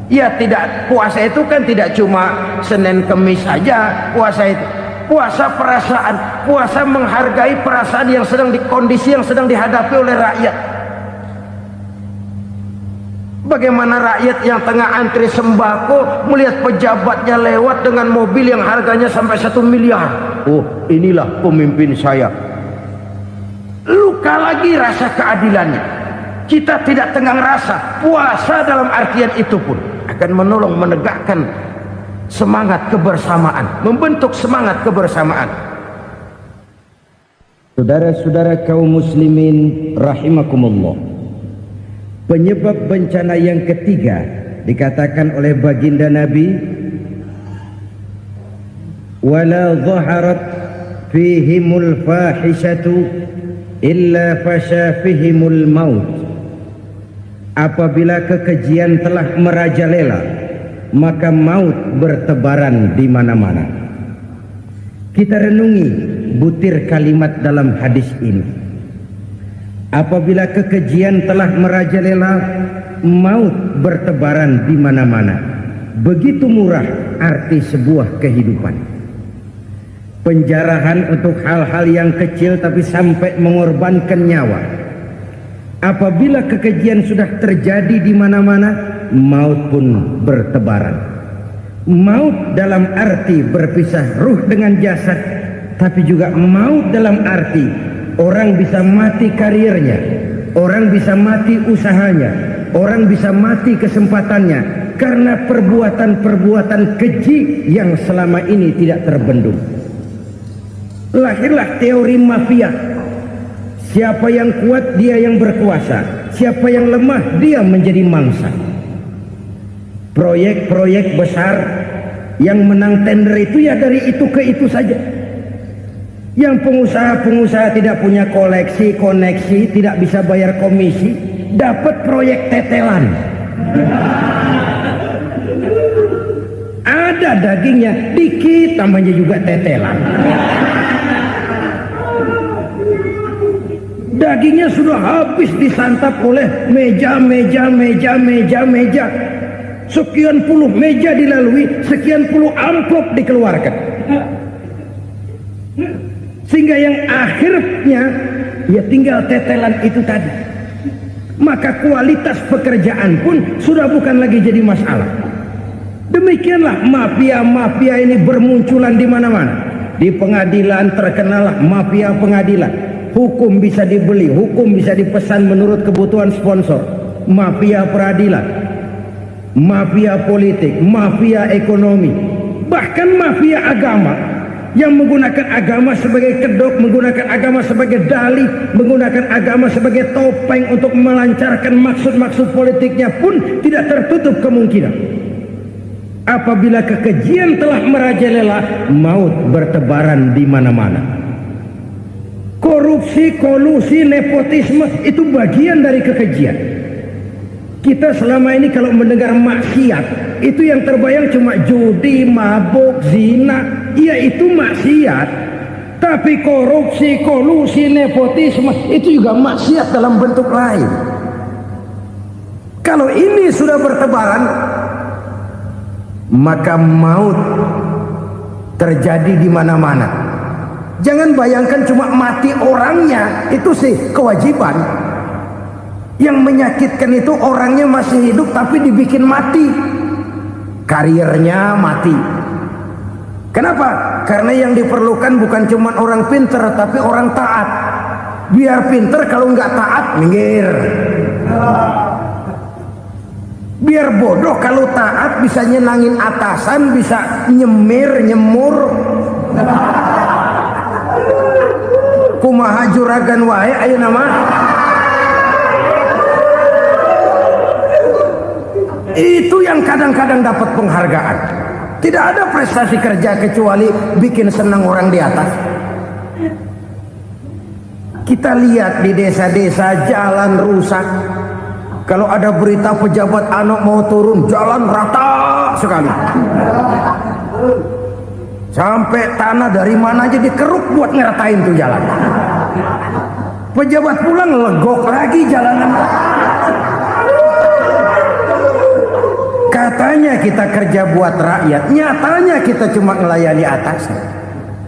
B: Ya, tidak, puasa itu kan tidak cuma Senin Kemis saja puasa itu. Puasa perasaan, puasa menghargai perasaan yang sedang kondisi yang sedang dihadapi oleh rakyat. Bagaimana rakyat yang tengah antri sembako melihat pejabatnya lewat dengan mobil yang harganya sampai 1 miliar. Oh, inilah pemimpin saya. Luka lagi rasa keadilannya. Kita tidak tenggang rasa. Puasa dalam artian itu pun akan menolong menegakkan semangat kebersamaan, membentuk semangat kebersamaan. Saudara-saudara kaum muslimin rahimakumullah, penyebab bencana yang ketiga dikatakan oleh baginda Nabi, wala dhaharat fihimul fahishatu illa fasha fihimul maut. Apabila kekejian telah merajalela, maka maut bertebaran di mana-mana. Kita renungi butir kalimat dalam hadis ini. Apabila kekejian telah merajalela, maut bertebaran di mana-mana. Begitu murah arti sebuah kehidupan. Penjarahan untuk hal-hal yang kecil tapi sampai mengorbankan nyawa. Apabila kekejian sudah terjadi di mana-mana, maut pun bertebaran. Maut dalam arti berpisah ruh dengan jasad, tapi juga maut dalam arti orang bisa mati karirnya, orang bisa mati usahanya, orang bisa mati kesempatannya karena perbuatan-perbuatan keji yang selama ini tidak terbendung. Lahirlah teori mafia. Siapa yang kuat dia yang berkuasa, siapa yang lemah dia menjadi mangsa. Proyek-proyek besar yang menang tender itu ya dari itu ke itu saja. Yang pengusaha-pengusaha tidak punya koneksi, tidak bisa bayar komisi, dapat proyek tetelan. Ada dagingnya dikit, tambahnya juga tetelan. Dagingnya sudah habis disantap oleh meja. Sekian puluh meja dilalui, sekian puluh amplop dikeluarkan. Sehingga yang akhirnya ya tinggal tetelan itu tadi. Maka kualitas pekerjaan pun sudah bukan lagi jadi masalah. Demikianlah mafia-mafia ini bermunculan di mana-mana. Di pengadilan terkenallah mafia pengadilan. Hukum bisa dibeli, hukum bisa dipesan menurut kebutuhan sponsor. Mafia peradilan, mafia politik, mafia ekonomi, bahkan mafia agama yang menggunakan agama sebagai kedok, menggunakan agama sebagai dalih, menggunakan agama sebagai topeng untuk melancarkan maksud-maksud politiknya pun tidak tertutup kemungkinan. Apabila kekejian telah merajalela, maut bertebaran di mana-mana. Korupsi, kolusi, nepotisme itu bagian dari kekejian. Kita selama ini kalau mendengar maksiat, itu yang terbayang cuma judi, mabuk, zina. Iya, itu maksiat. Tapi korupsi, kolusi, nepotisme itu juga maksiat dalam bentuk lain. Kalau ini sudah bertebaran, maka maut terjadi di mana-mana. Jangan bayangkan cuma mati orangnya, itu sih kewajiban. Yang menyakitkan itu orangnya masih hidup tapi dibikin mati, karirnya mati. Kenapa? Karena yang diperlukan bukan cuma orang pinter tapi orang taat. Biar pinter, kalau nggak taat minggir. Biar bodoh, kalau taat bisa nyenangin atasan, bisa nyemur. Kumaha juragan wae ayeuna mah. Itu yang kadang-kadang dapat penghargaan. Tidak ada prestasi kerja kecuali bikin senang orang di atas. Kita lihat di desa-desa jalan rusak. Kalau ada berita pejabat anak mau turun, jalan rata sekali. Sampai tanah dari mana aja dikeruk buat ngeratain tuh jalan. Pejabat pulang legok lagi jalanan. Katanya kita kerja buat rakyat, nyatanya kita cuma melayani atas.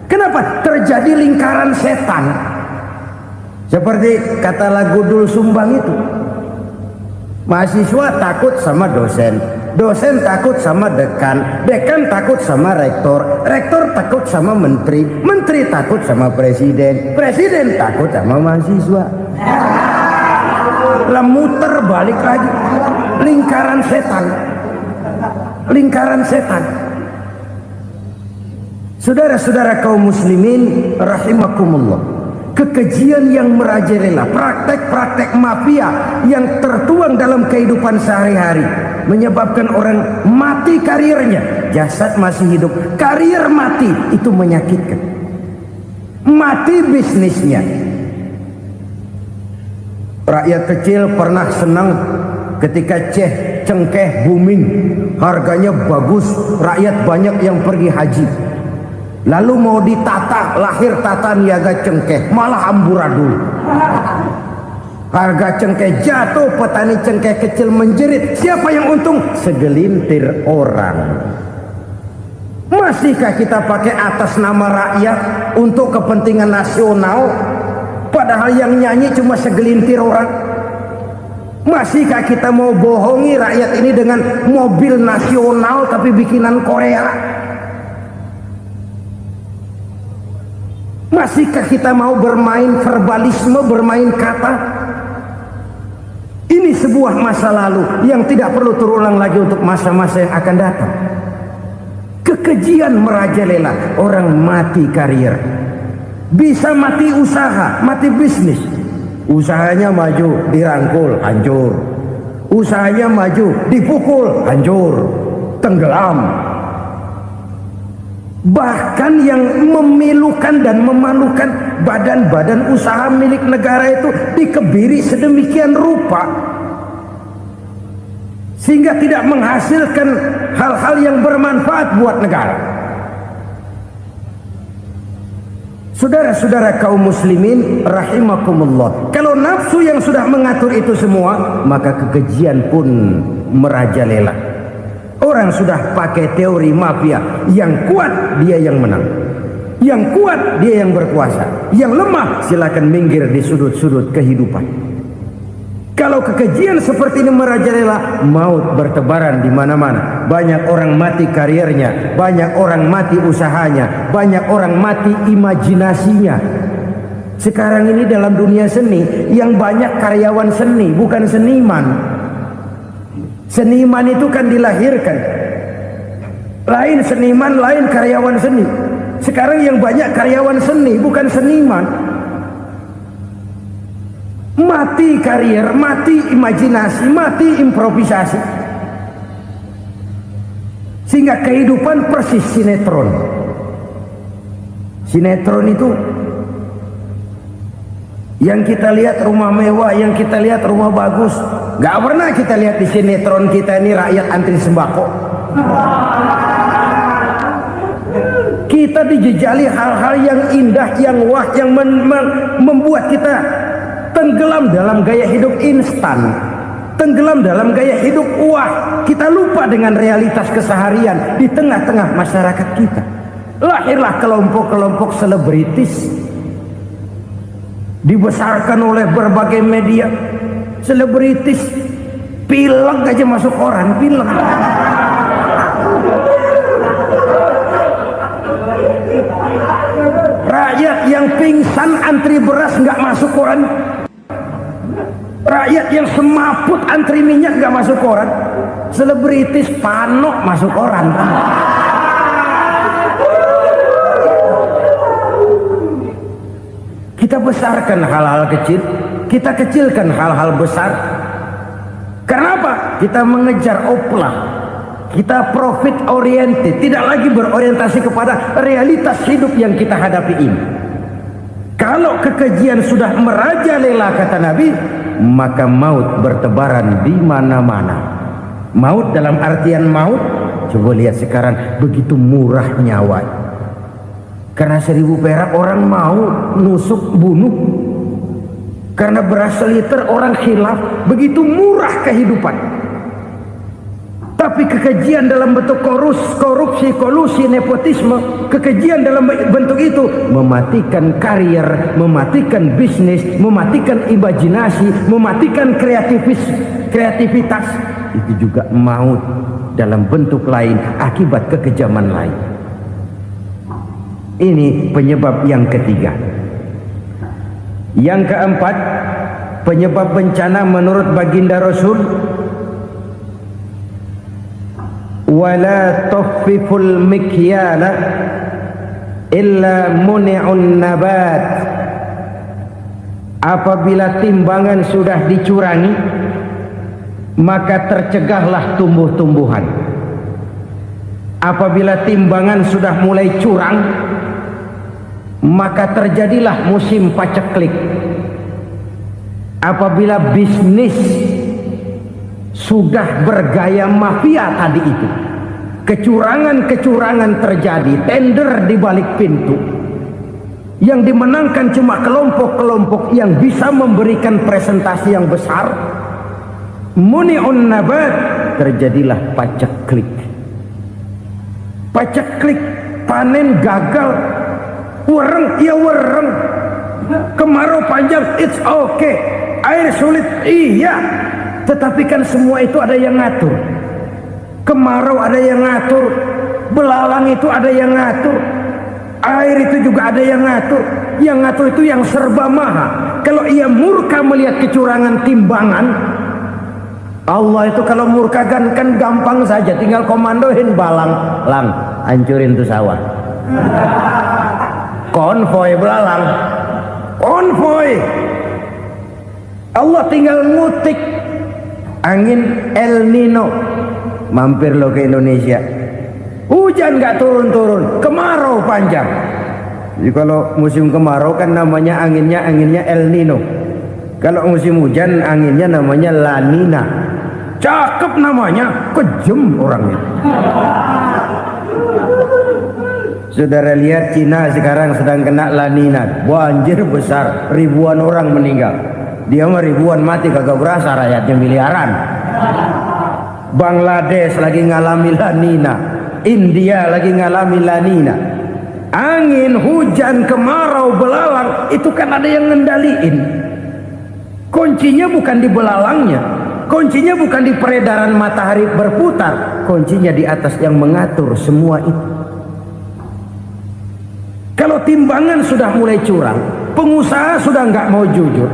B: Kenapa? Terjadi lingkaran setan. Seperti kata lagu Dul Sumbang itu. Mahasiswa takut sama dosen, dosen takut sama dekan, dekan takut sama rektor, rektor takut sama menteri, menteri takut sama presiden, presiden takut sama mahasiswa. Lah muter balik lagi. Lingkaran setan. Lingkaran setan. Saudara-saudara kaum muslimin rahimakumullah, kekejian yang merajalela, praktek-praktek mafia yang tertuang dalam kehidupan sehari-hari menyebabkan orang mati karirnya, jasad masih hidup, karir mati, itu menyakitkan. Mati bisnisnya. Rakyat kecil pernah senang ketika cengkeh booming, harganya bagus, rakyat banyak yang pergi haji. Lalu mau ditata, lahir tata niaga cengkeh, malah amburadul. Harga cengkeh jatuh, petani cengkeh kecil menjerit. Siapa yang untung? Segelintir orang. Masihkah kita pakai atas nama rakyat untuk kepentingan nasional, padahal yang nyanyi cuma segelintir orang? Masihkah kita mau bohongi rakyat ini dengan mobil nasional tapi bikinan Korea? Masihkah kita mau bermain verbalisme, bermain kata? Ini sebuah masa lalu yang tidak perlu terulang lagi untuk masa-masa yang akan datang. Kekejian merajalela, orang mati karir, bisa mati usaha, mati bisnis. Usahanya maju, dirangkul, hancur. Usahanya maju, dipukul, hancur, tenggelam. Bahkan yang memilukan dan memalukan badan-badan usaha milik negara itu dikebiri sedemikian rupa sehingga tidak menghasilkan hal-hal yang bermanfaat buat negara. Saudara-saudara kaum muslimin rahimakumullah, kalau nafsu yang sudah mengatur itu semua, maka kekejian pun merajalela. Orang sudah pakai teori mafia, yang kuat dia yang menang, yang kuat dia yang berkuasa, yang lemah silakan minggir di sudut-sudut kehidupan. Kalau kekejian seperti ini merajalela, maut bertebaran di mana-mana. Banyak orang mati karirnya, banyak orang mati usahanya, banyak orang mati imajinasinya. Sekarang ini dalam dunia seni yang banyak karyawan seni, bukan seniman. Seniman itu kan dilahirkan, lain seniman, lain karyawan seni. Sekarang yang banyak karyawan seni, bukan seniman. Mati karir, mati imajinasi, mati improvisasi, sehingga kehidupan persis sinetron. Sinetron itu yang kita lihat rumah mewah, yang kita lihat rumah bagus. Gak pernah kita lihat di sinetron kita ini rakyat antri sembako. Kita dijejali hal-hal yang indah, yang wah, yang membuat kita tenggelam dalam gaya hidup instan, tenggelam dalam gaya hidup wah. Kita lupa dengan realitas keseharian di tengah-tengah masyarakat kita. Lahirlah kelompok-kelompok selebritis, dibesarkan oleh berbagai media. Selebritis pilek aja masuk koran, pilek. Rakyat yang pingsan antri beras nggak masuk koran. Rakyat yang semaput antri minyak nggak masuk koran. Selebritis panok masuk koran. Kita besarkan hal-hal kecil, kita kecilkan hal-hal besar. Kenapa? Kita mengejar oplah, kita profit oriented, tidak lagi berorientasi kepada realitas hidup yang kita hadapi ini. Kalau kekejian sudah merajalela, kata Nabi, maka maut bertebaran di mana-mana. Maut dalam artian maut, coba lihat sekarang begitu murah nyawa. Karena 1000 perak orang mau nusuk bunuh. Karena beras seliter orang khilaf, begitu murah kehidupan. Tapi kekejian dalam bentuk korupsi, kolusi, nepotisme, kekejian dalam bentuk itu mematikan karier, mematikan bisnis, mematikan imajinasi, mematikan kreativitas. Itu juga maut dalam bentuk lain akibat kekejaman lain. Ini penyebab yang ketiga. Yang keempat, penyebab bencana menurut baginda Rasul, wala tuffiful mikyala illa muni'un nabat. Apabila timbangan sudah dicurangi, maka tercegahlah tumbuh-tumbuhan. Apabila timbangan sudah mulai curang, maka terjadilah musim paceklik. Apabila bisnis sudah bergaya mafia tadi itu, kecurangan-kecurangan terjadi, tender di balik pintu, yang dimenangkan cuma kelompok-kelompok yang bisa memberikan presentasi yang besar, muni'un nabat, terjadilah paceklik. Paceklik, panen gagal, wereng ya wereng, kemarau panjang it's okay, air sulit iya, tetapi kan semua itu ada yang ngatur. Kemarau ada yang ngatur, belalang itu ada yang ngatur, air itu juga ada yang ngatur. Yang ngatur itu yang serba maha. Kalau ia murka melihat kecurangan timbangan, Allah itu kalau murka kan gampang saja, tinggal komandoin balang, lang hancurin tuh sawah. Konvoy belalang, konvoy. Allah tinggal ngutik angin El Nino, mampir lo ke Indonesia, hujan gak turun-turun, kemarau panjang. Jadi kalau musim kemarau kan namanya anginnya El Nino. Kalau musim hujan anginnya namanya La Nina. Cakep namanya, kejem orangnya. Saudara lihat Cina sekarang sedang kena La Nina, banjir besar, ribuan orang meninggal. Dia mah ribuan mati kagak berasa, rakyatnya miliaran. Bangladesh lagi ngalami La Nina, India lagi ngalami La Nina. Angin, hujan, kemarau, belalang itu kan ada yang ngendaliin. Kuncinya bukan di belalangnya, kuncinya bukan di peredaran matahari berputar, kuncinya di atas yang mengatur semua itu. Kalau timbangan sudah mulai curang, pengusaha sudah nggak mau jujur,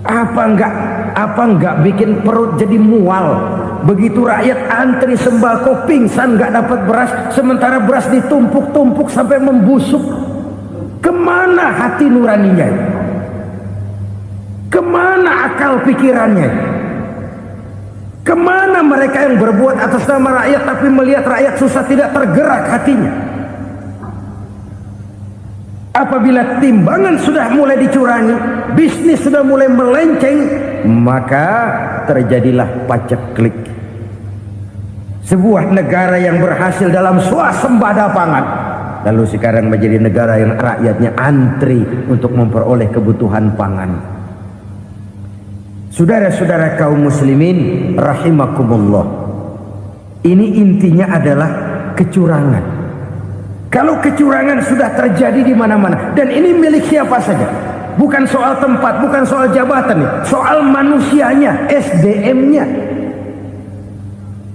B: apa nggak bikin perut jadi mual. Begitu rakyat antri sembako pingsan nggak dapat beras, sementara beras ditumpuk-tumpuk sampai membusuk. Kemana hati nuraninya? Kemana akal pikirannya? Kemana mereka yang berbuat atas nama rakyat tapi melihat rakyat susah tidak tergerak hatinya? Apabila timbangan sudah mulai dicurangi, bisnis sudah mulai melenceng, maka terjadilah paceklik. Sebuah negara yang berhasil dalam swasembada pangan, lalu sekarang menjadi negara yang rakyatnya antri untuk memperoleh kebutuhan pangan. Saudara-saudara kaum muslimin rahimakumullah, ini intinya adalah kecurangan. Kalau kecurangan sudah terjadi di mana-mana, dan ini milik siapa saja, bukan soal tempat, bukan soal jabatan, soal manusianya, SDM-nya.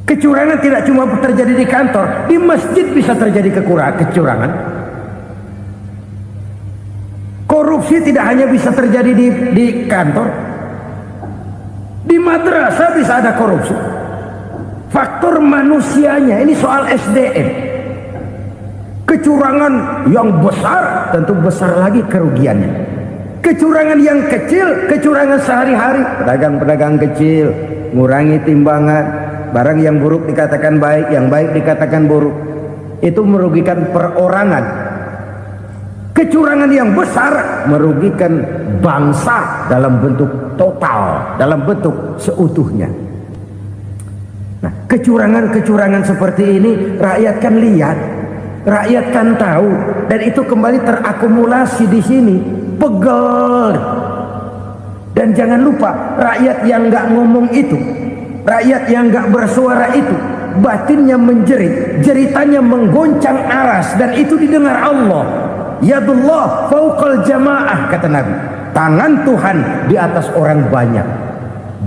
B: Kecurangan tidak cuma terjadi di kantor, di masjid bisa terjadi kecurangan. Korupsi tidak hanya bisa terjadi di kantor, di madrasah bisa ada korupsi. Faktor manusianya, ini soal SDM. Kecurangan yang besar tentu besar lagi kerugiannya. Kecurangan yang kecil, kecurangan sehari-hari, pedagang-pedagang kecil ngurangi timbangan, barang yang buruk dikatakan baik, yang baik dikatakan buruk, itu merugikan perorangan. Kecurangan yang besar merugikan bangsa dalam bentuk total, dalam bentuk seutuhnya. Nah, kecurangan-kecurangan seperti ini rakyat kan lihat, rakyat kan tahu, dan itu kembali terakumulasi di sini, pegel. Dan jangan lupa, rakyat yang nggak ngomong itu, rakyat yang nggak bersuara itu, batinnya menjerit, jeritannya menggoncang aras, dan itu didengar Allah. Yadullah fauqal jamaah, kata Nabi. Tangan Tuhan di atas orang banyak.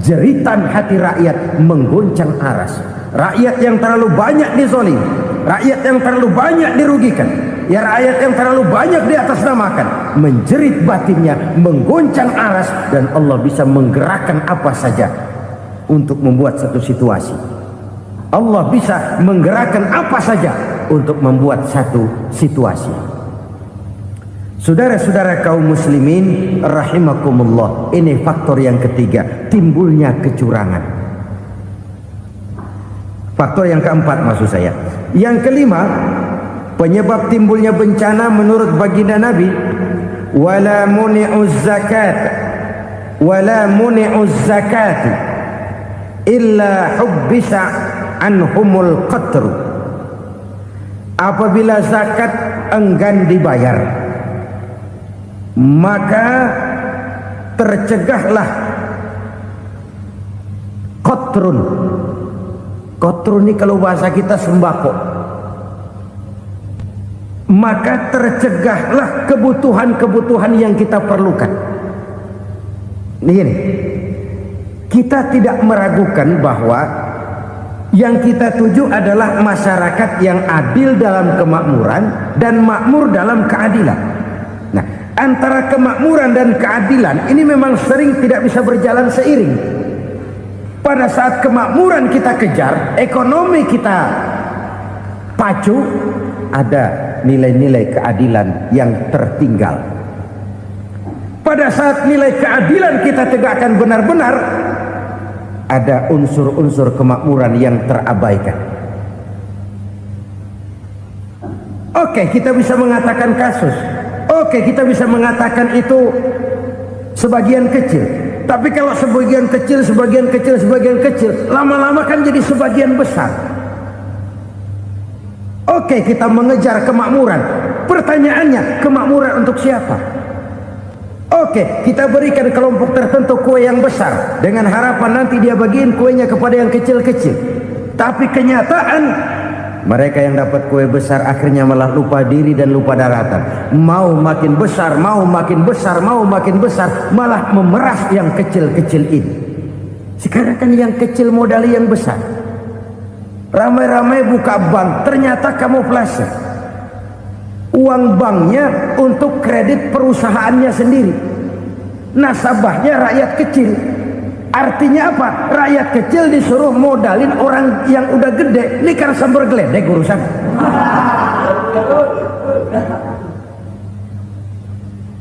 B: Jeritan hati rakyat menggoncang aras. Rakyat yang terlalu banyak dizolim, rakyat yang terlalu banyak dirugikan, ya rakyat yang terlalu banyak di atas namakan, menjerit batinnya, menggoncang aras, dan Allah bisa menggerakkan apa saja untuk membuat satu situasi. Allah bisa menggerakkan apa saja untuk membuat satu situasi. Saudara-saudara kaum muslimin rahimakumullah, ini faktor yang ketiga, timbulnya kecurangan. Faktor yang keempat maksud saya. Yang kelima, penyebab timbulnya bencana menurut baginda Nabi, wala muni'uz zakat wala muni'uz zakat illa hubbisa anhumul qatru. Apabila zakat enggan dibayar, maka tercegahlah qatrun. Qatrun ini kalau bahasa kita sembako. Maka tercegahlah kebutuhan-kebutuhan yang kita perlukan. Ini, kita tidak meragukan bahwa yang kita tuju adalah masyarakat yang adil dalam kemakmuran dan makmur dalam keadilan. Nah, antara kemakmuran dan keadilan ini memang sering tidak bisa berjalan seiring. Pada saat kemakmuran kita kejar, ekonomi kita pacu, ada nilai-nilai keadilan yang tertinggal. Pada saat nilai keadilan kita tegakkan benar-benar, ada unsur-unsur kemakmuran yang terabaikan. Oke, kita bisa mengatakan kasus. Oke, kita bisa mengatakan itu sebagian kecil. Tapi kalau sebagian kecil, lama-lama kan jadi sebagian besar. Oke, kita mengejar kemakmuran. Pertanyaannya, kemakmuran untuk siapa? Oke, kita berikan kelompok tertentu kue yang besar dengan harapan nanti dia bagiin kuenya kepada yang kecil-kecil. Tapi kenyataan, mereka yang dapat kue besar akhirnya malah lupa diri dan lupa daratan. Mau makin besar, malah memeras yang kecil-kecil ini. Sekarang kan yang kecil modali yang besar. Ramai-ramai buka bank, ternyata kamuflase. Uang banknya untuk kredit perusahaannya sendiri. Nasabahnya rakyat kecil. Artinya apa? Rakyat kecil disuruh modalin orang yang udah gede. Ini kan sambar geledek urusan.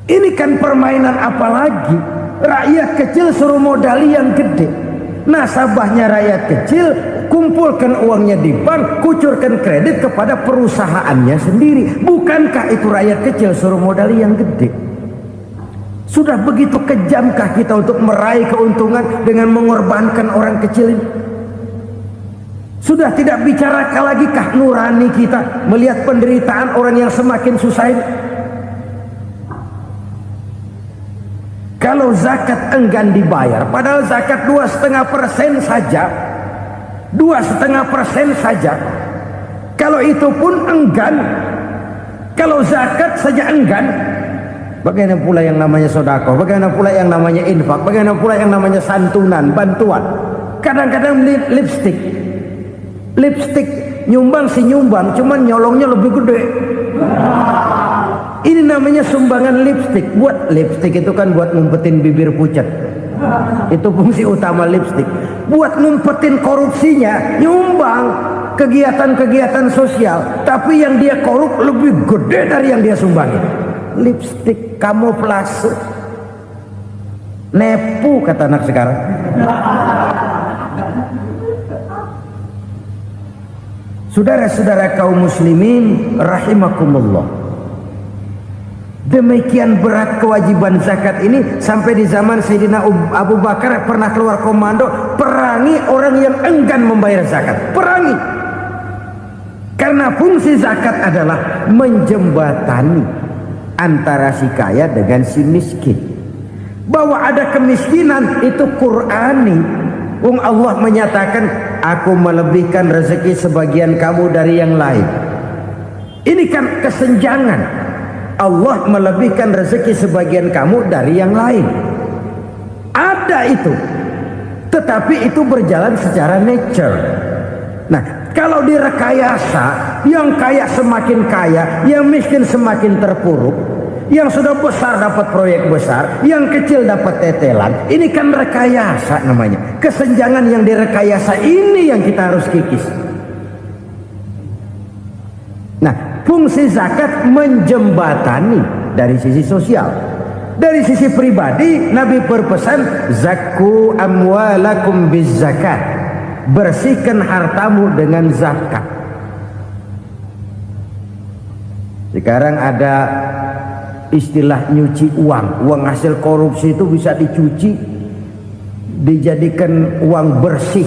B: Ini kan permainan apa lagi? Rakyat kecil suruh modali yang gede. Nasabahnya rakyat kecil, kumpulkan uangnya di bank, kucurkan kredit kepada perusahaannya sendiri. Bukankah itu rakyat kecil suruh modali yang gede? Sudah begitu kejamkah kita untuk meraih keuntungan dengan mengorbankan orang kecil ini? Sudah tidak bicara lagi kah nurani kita melihat penderitaan orang yang semakin susah ini? Kalau zakat enggan dibayar, padahal zakat 2,5% saja, 2,5% saja. Kalau itu pun enggan, kalau zakat saja enggan, bagaimana pula yang namanya sedekah? Bagaimana pula yang namanya infak? Bagaimana pula yang namanya santunan, bantuan? Kadang-kadang lipstick nyumbang si nyumbang, cuman nyolongnya lebih gede. Ini namanya sumbangan lipstick. Buat lipstick itu kan buat ngumpetin bibir pucat. Itu fungsi utama lipstick. Buat ngumpetin korupsinya, nyumbang kegiatan-kegiatan sosial. Tapi yang dia korup lebih gede dari yang dia sumbangin. Lipstick kamuflase. Nepu kata anak sekarang. Saudara-saudara kaum muslimin rahimakumullah. Demikian berat kewajiban zakat ini sampai di zaman Sayyidina Abu Bakar pernah keluar komando perangi orang yang enggan membayar zakat. Perangi. Karena fungsi zakat adalah menjembatani antara si kaya dengan si miskin. Bahwa ada kemiskinan itu Qur'ani. Allah menyatakan, aku melebihkan rezeki sebagian kamu dari yang lain. Ini kan kesenjangan. Allah melebihkan rezeki sebagian kamu dari yang lain. Ada itu. Tetapi itu berjalan secara nature. Nah, kalau direkayasa, yang kaya semakin kaya, yang miskin semakin terpuruk, yang sudah besar dapat proyek besar, yang kecil dapat tetelan. Ini kan rekayasa namanya. Kesenjangan yang direkayasa ini yang kita harus kikis. Nah, fungsi zakat menjembatani dari sisi sosial. Dari sisi pribadi, Nabi berpesan, zakku amwalakum biz zakat. Bersihkan hartamu dengan zakat. Sekarang ada istilah nyuci uang. Uang hasil korupsi itu bisa dicuci, dijadikan uang bersih.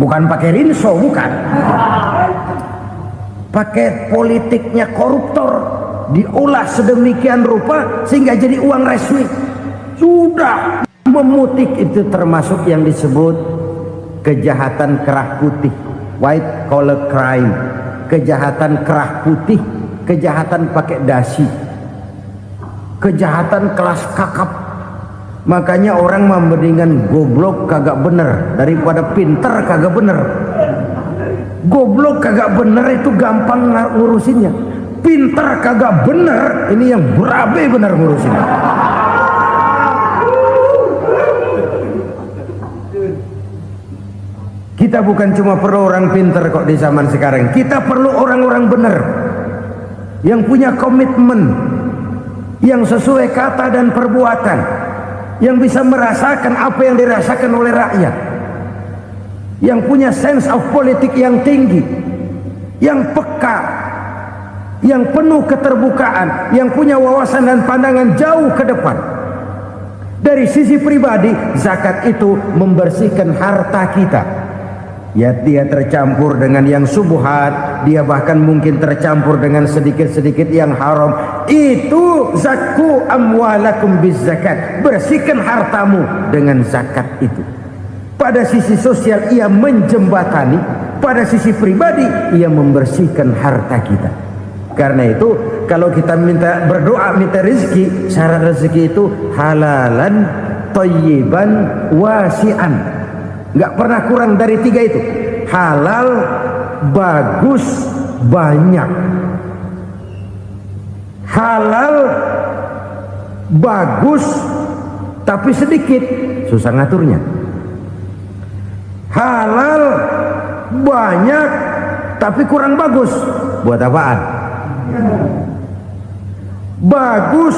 B: Bukan pakai rinso, bukan. Pakai politiknya koruptor, diolah sedemikian rupa sehingga jadi uang resmi. Sudah memutik, itu termasuk yang disebut kejahatan kerah putih, white collar crime. Kejahatan kerah putih, kejahatan pakai dasi, kejahatan kelas kakap. Makanya orang mendingan goblok kagak bener daripada pinter kagak bener. Goblok kagak bener itu gampang ngurusinnya. Pinter kagak bener, ini yang berabe bener ngurusinnya. Kita bukan cuma perlu orang pinter kok di zaman sekarang. Kita perlu orang-orang bener yang punya komitmen, yang sesuai kata dan perbuatan, yang bisa merasakan apa yang dirasakan oleh rakyat, yang punya sense of politik yang tinggi, yang peka, yang penuh keterbukaan, yang punya wawasan dan pandangan jauh ke depan. Dari sisi pribadi, zakat itu membersihkan harta kita. Ya, dia tercampur dengan yang subuhat, dia bahkan mungkin tercampur dengan sedikit-sedikit yang haram. Itu zakku amwalakum biz zakat. Bersihkan hartamu dengan zakat itu. Pada sisi sosial ia menjembatani, pada sisi pribadi ia membersihkan harta kita. Karena itu kalau kita minta berdoa minta rezeki, syarat rezeki itu halalan thayyiban wasi'an. Nggak pernah kurang dari 3 itu. Halal, bagus, banyak. Halal, bagus, tapi sedikit, susah ngaturnya. Halal, banyak, tapi kurang bagus. Buat apaan? Bagus,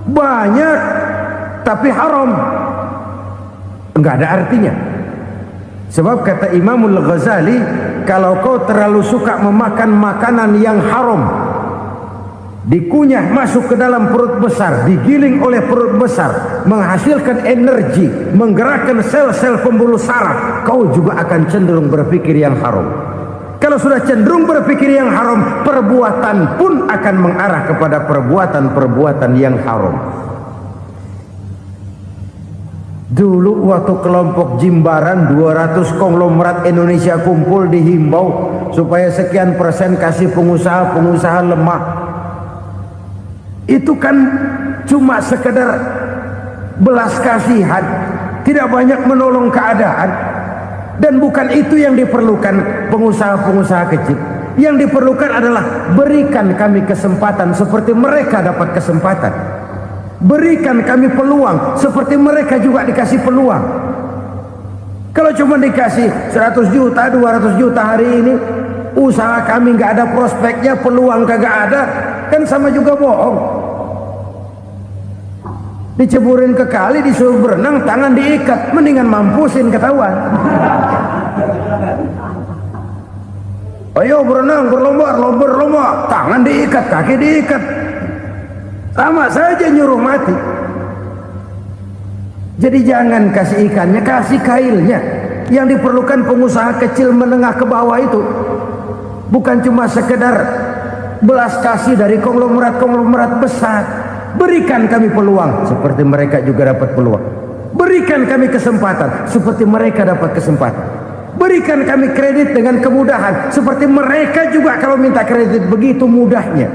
B: banyak, tapi haram. Enggak ada artinya. Sebab kata Imamul Ghazali, kalau kau terlalu suka memakan makanan yang haram, dikunyah masuk ke dalam perut besar, digiling oleh perut besar, menghasilkan energi, menggerakkan sel-sel pembuluh saraf, kau juga akan cenderung berpikir yang haram. Kalau sudah cenderung berpikir yang haram, perbuatan pun akan mengarah kepada perbuatan-perbuatan yang haram. Dulu waktu kelompok Jimbaran 200 konglomerat Indonesia kumpul, dihimbau supaya sekian persen kasih pengusaha-pengusaha lemah. Itu kan cuma sekedar belas kasihan, tidak banyak menolong keadaan. Dan bukan itu yang diperlukan pengusaha-pengusaha kecil. Yang diperlukan adalah berikan kami kesempatan seperti mereka dapat kesempatan. Berikan kami peluang seperti mereka juga dikasih peluang. Kalau cuma dikasih 100 juta, 200 juta hari ini, usaha kami nggak ada prospeknya, peluang kagak ada, kan sama juga bohong. Diceburin ke kali, disuruh berenang, tangan diikat, mendingan mampusin ketahuan. Ayo berenang, berlomba, tangan diikat, kaki diikat, sama saja nyuruh mati. Jadi jangan kasih ikannya, kasih kailnya. Yang diperlukan pengusaha kecil menengah ke bawah itu bukan cuma sekedar belas kasih dari konglomerat-konglomerat besar, Berikan kami peluang seperti mereka juga dapat peluang. Berikan kami kesempatan seperti mereka dapat kesempatan. Berikan kami kredit dengan kemudahan seperti mereka juga kalau minta kredit begitu mudahnya.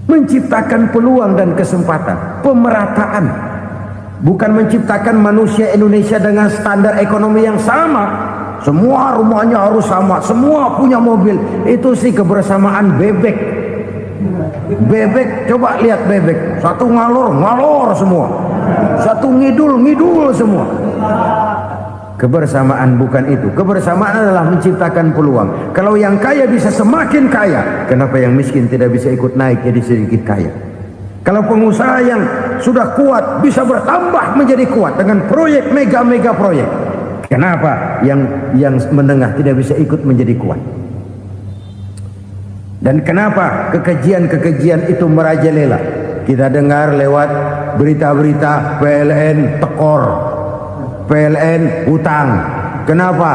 B: Menciptakan peluang dan kesempatan, pemerataan. Bukan menciptakan manusia Indonesia dengan standar ekonomi yang sama. Semua rumahnya harus sama, semua punya mobil. Itu sih kebersamaan bebek. Bebek, coba lihat bebek. Satu ngalor semua. Satu ngidul semua. Kebersamaan bukan itu. Kebersamaan adalah menciptakan peluang. Kalau yang kaya bisa semakin kaya, kenapa yang miskin tidak bisa ikut naik jadi sedikit kaya? Kalau pengusaha yang sudah kuat bisa bertambah menjadi kuat dengan proyek mega proyek, kenapa yang menengah tidak bisa ikut menjadi kuat? Dan kenapa kekejian itu merajalela? Kita dengar lewat berita-berita PLN tekor, PLN hutang. Kenapa?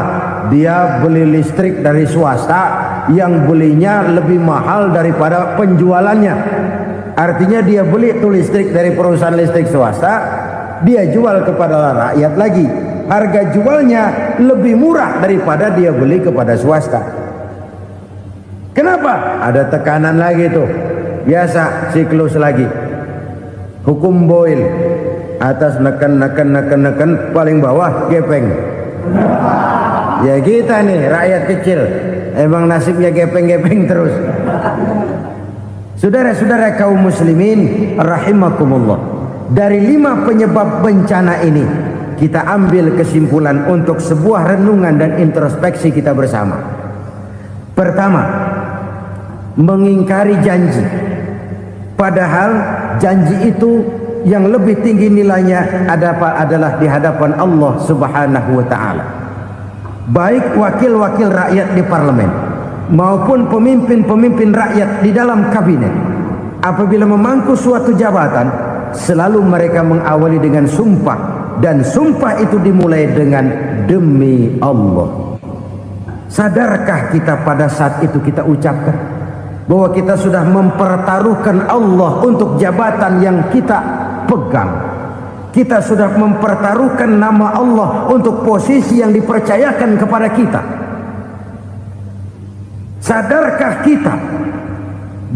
B: Dia beli listrik dari swasta yang belinya lebih mahal daripada penjualannya. Artinya dia beli itu listrik dari perusahaan listrik swasta, dia jual kepada rakyat lagi. Harga jualnya lebih murah daripada dia beli kepada swasta. Kenapa? Ada tekanan lagi tuh. Biasa siklus lagi. Hukum Boyle. Atas neken, paling bawah gepeng. Ya kita nih rakyat kecil, emang nasibnya gepeng terus. Saudara-saudara kaum muslimin rahimakumullah, dari 5 penyebab bencana ini kita ambil kesimpulan untuk sebuah renungan dan introspeksi kita bersama. Pertama, mengingkari janji, padahal janji itu yang lebih tinggi nilainya adalah di hadapan Allah Subhanahu wa taala. Baik wakil-wakil rakyat di parlemen maupun pemimpin-pemimpin rakyat di dalam kabinet, apabila memangku suatu jabatan, selalu mereka mengawali dengan sumpah, dan sumpah itu dimulai dengan demi Allah. Sadarkah kita pada saat itu kita ucapkan bahwa kita sudah mempertaruhkan Allah untuk jabatan yang kita pegang? Kita sudah mempertaruhkan nama Allah untuk posisi yang dipercayakan kepada kita. Sadarkah kita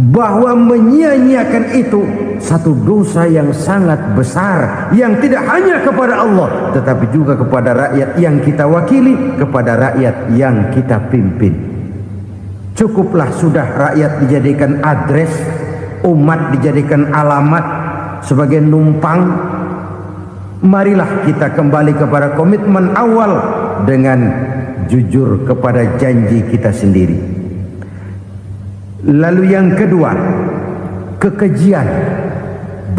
B: bahwa menyia-nyiakan itu satu dosa yang sangat besar, yang tidak hanya kepada Allah tetapi juga kepada rakyat yang kita wakili, kepada rakyat yang kita pimpin. Cukuplah sudah rakyat dijadikan address, umat dijadikan alamat sebagai numpang. Marilah kita kembali kepada komitmen awal dengan jujur kepada janji kita sendiri. Lalu yang kedua, kekejian,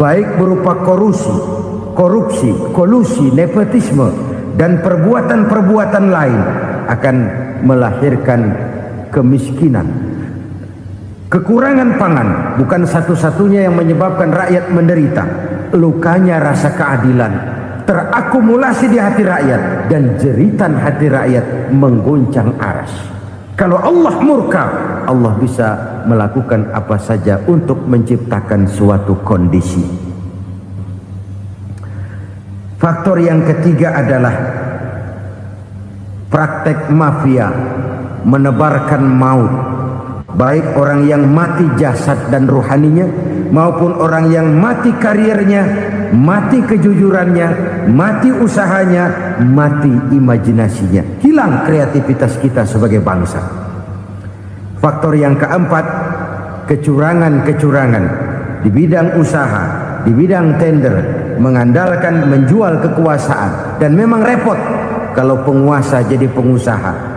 B: baik berupa korupsi, kolusi, nepotisme, dan perbuatan-perbuatan lain akan melahirkan kemiskinan. Kekurangan pangan bukan satu-satunya yang menyebabkan rakyat menderita. Lukanya rasa keadilan terakumulasi di hati rakyat, dan jeritan hati rakyat mengguncang aras. Kalau Allah murka, Allah bisa melakukan apa saja untuk menciptakan suatu kondisi. Faktor yang ketiga adalah praktek mafia menebarkan maut, baik orang yang mati jasad dan rohaninya maupun orang yang mati karirnya, mati kejujurannya, mati usahanya, mati imajinasinya. Hilang kreativitas kita sebagai bangsa. Faktor yang keempat, kecurangan-kecurangan di bidang usaha, di bidang tender, mengandalkan menjual kekuasaan. Dan memang repot kalau penguasa jadi pengusaha.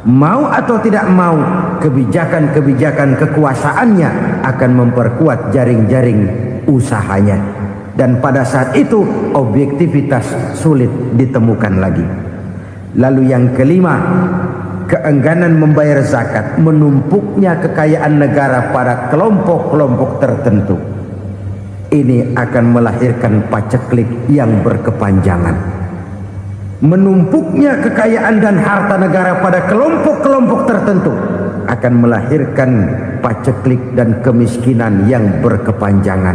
B: Mau atau tidak mau, kebijakan-kebijakan kekuasaannya akan memperkuat jaring-jaring usahanya. Dan pada saat itu objektivitas sulit ditemukan lagi. Lalu yang kelima, keengganan membayar zakat, menumpuknya kekayaan negara pada kelompok-kelompok tertentu. Ini akan melahirkan paceklik yang berkepanjangan. Menumpuknya kekayaan dan harta negara pada kelompok-kelompok tertentu akan melahirkan paceklik dan kemiskinan yang berkepanjangan.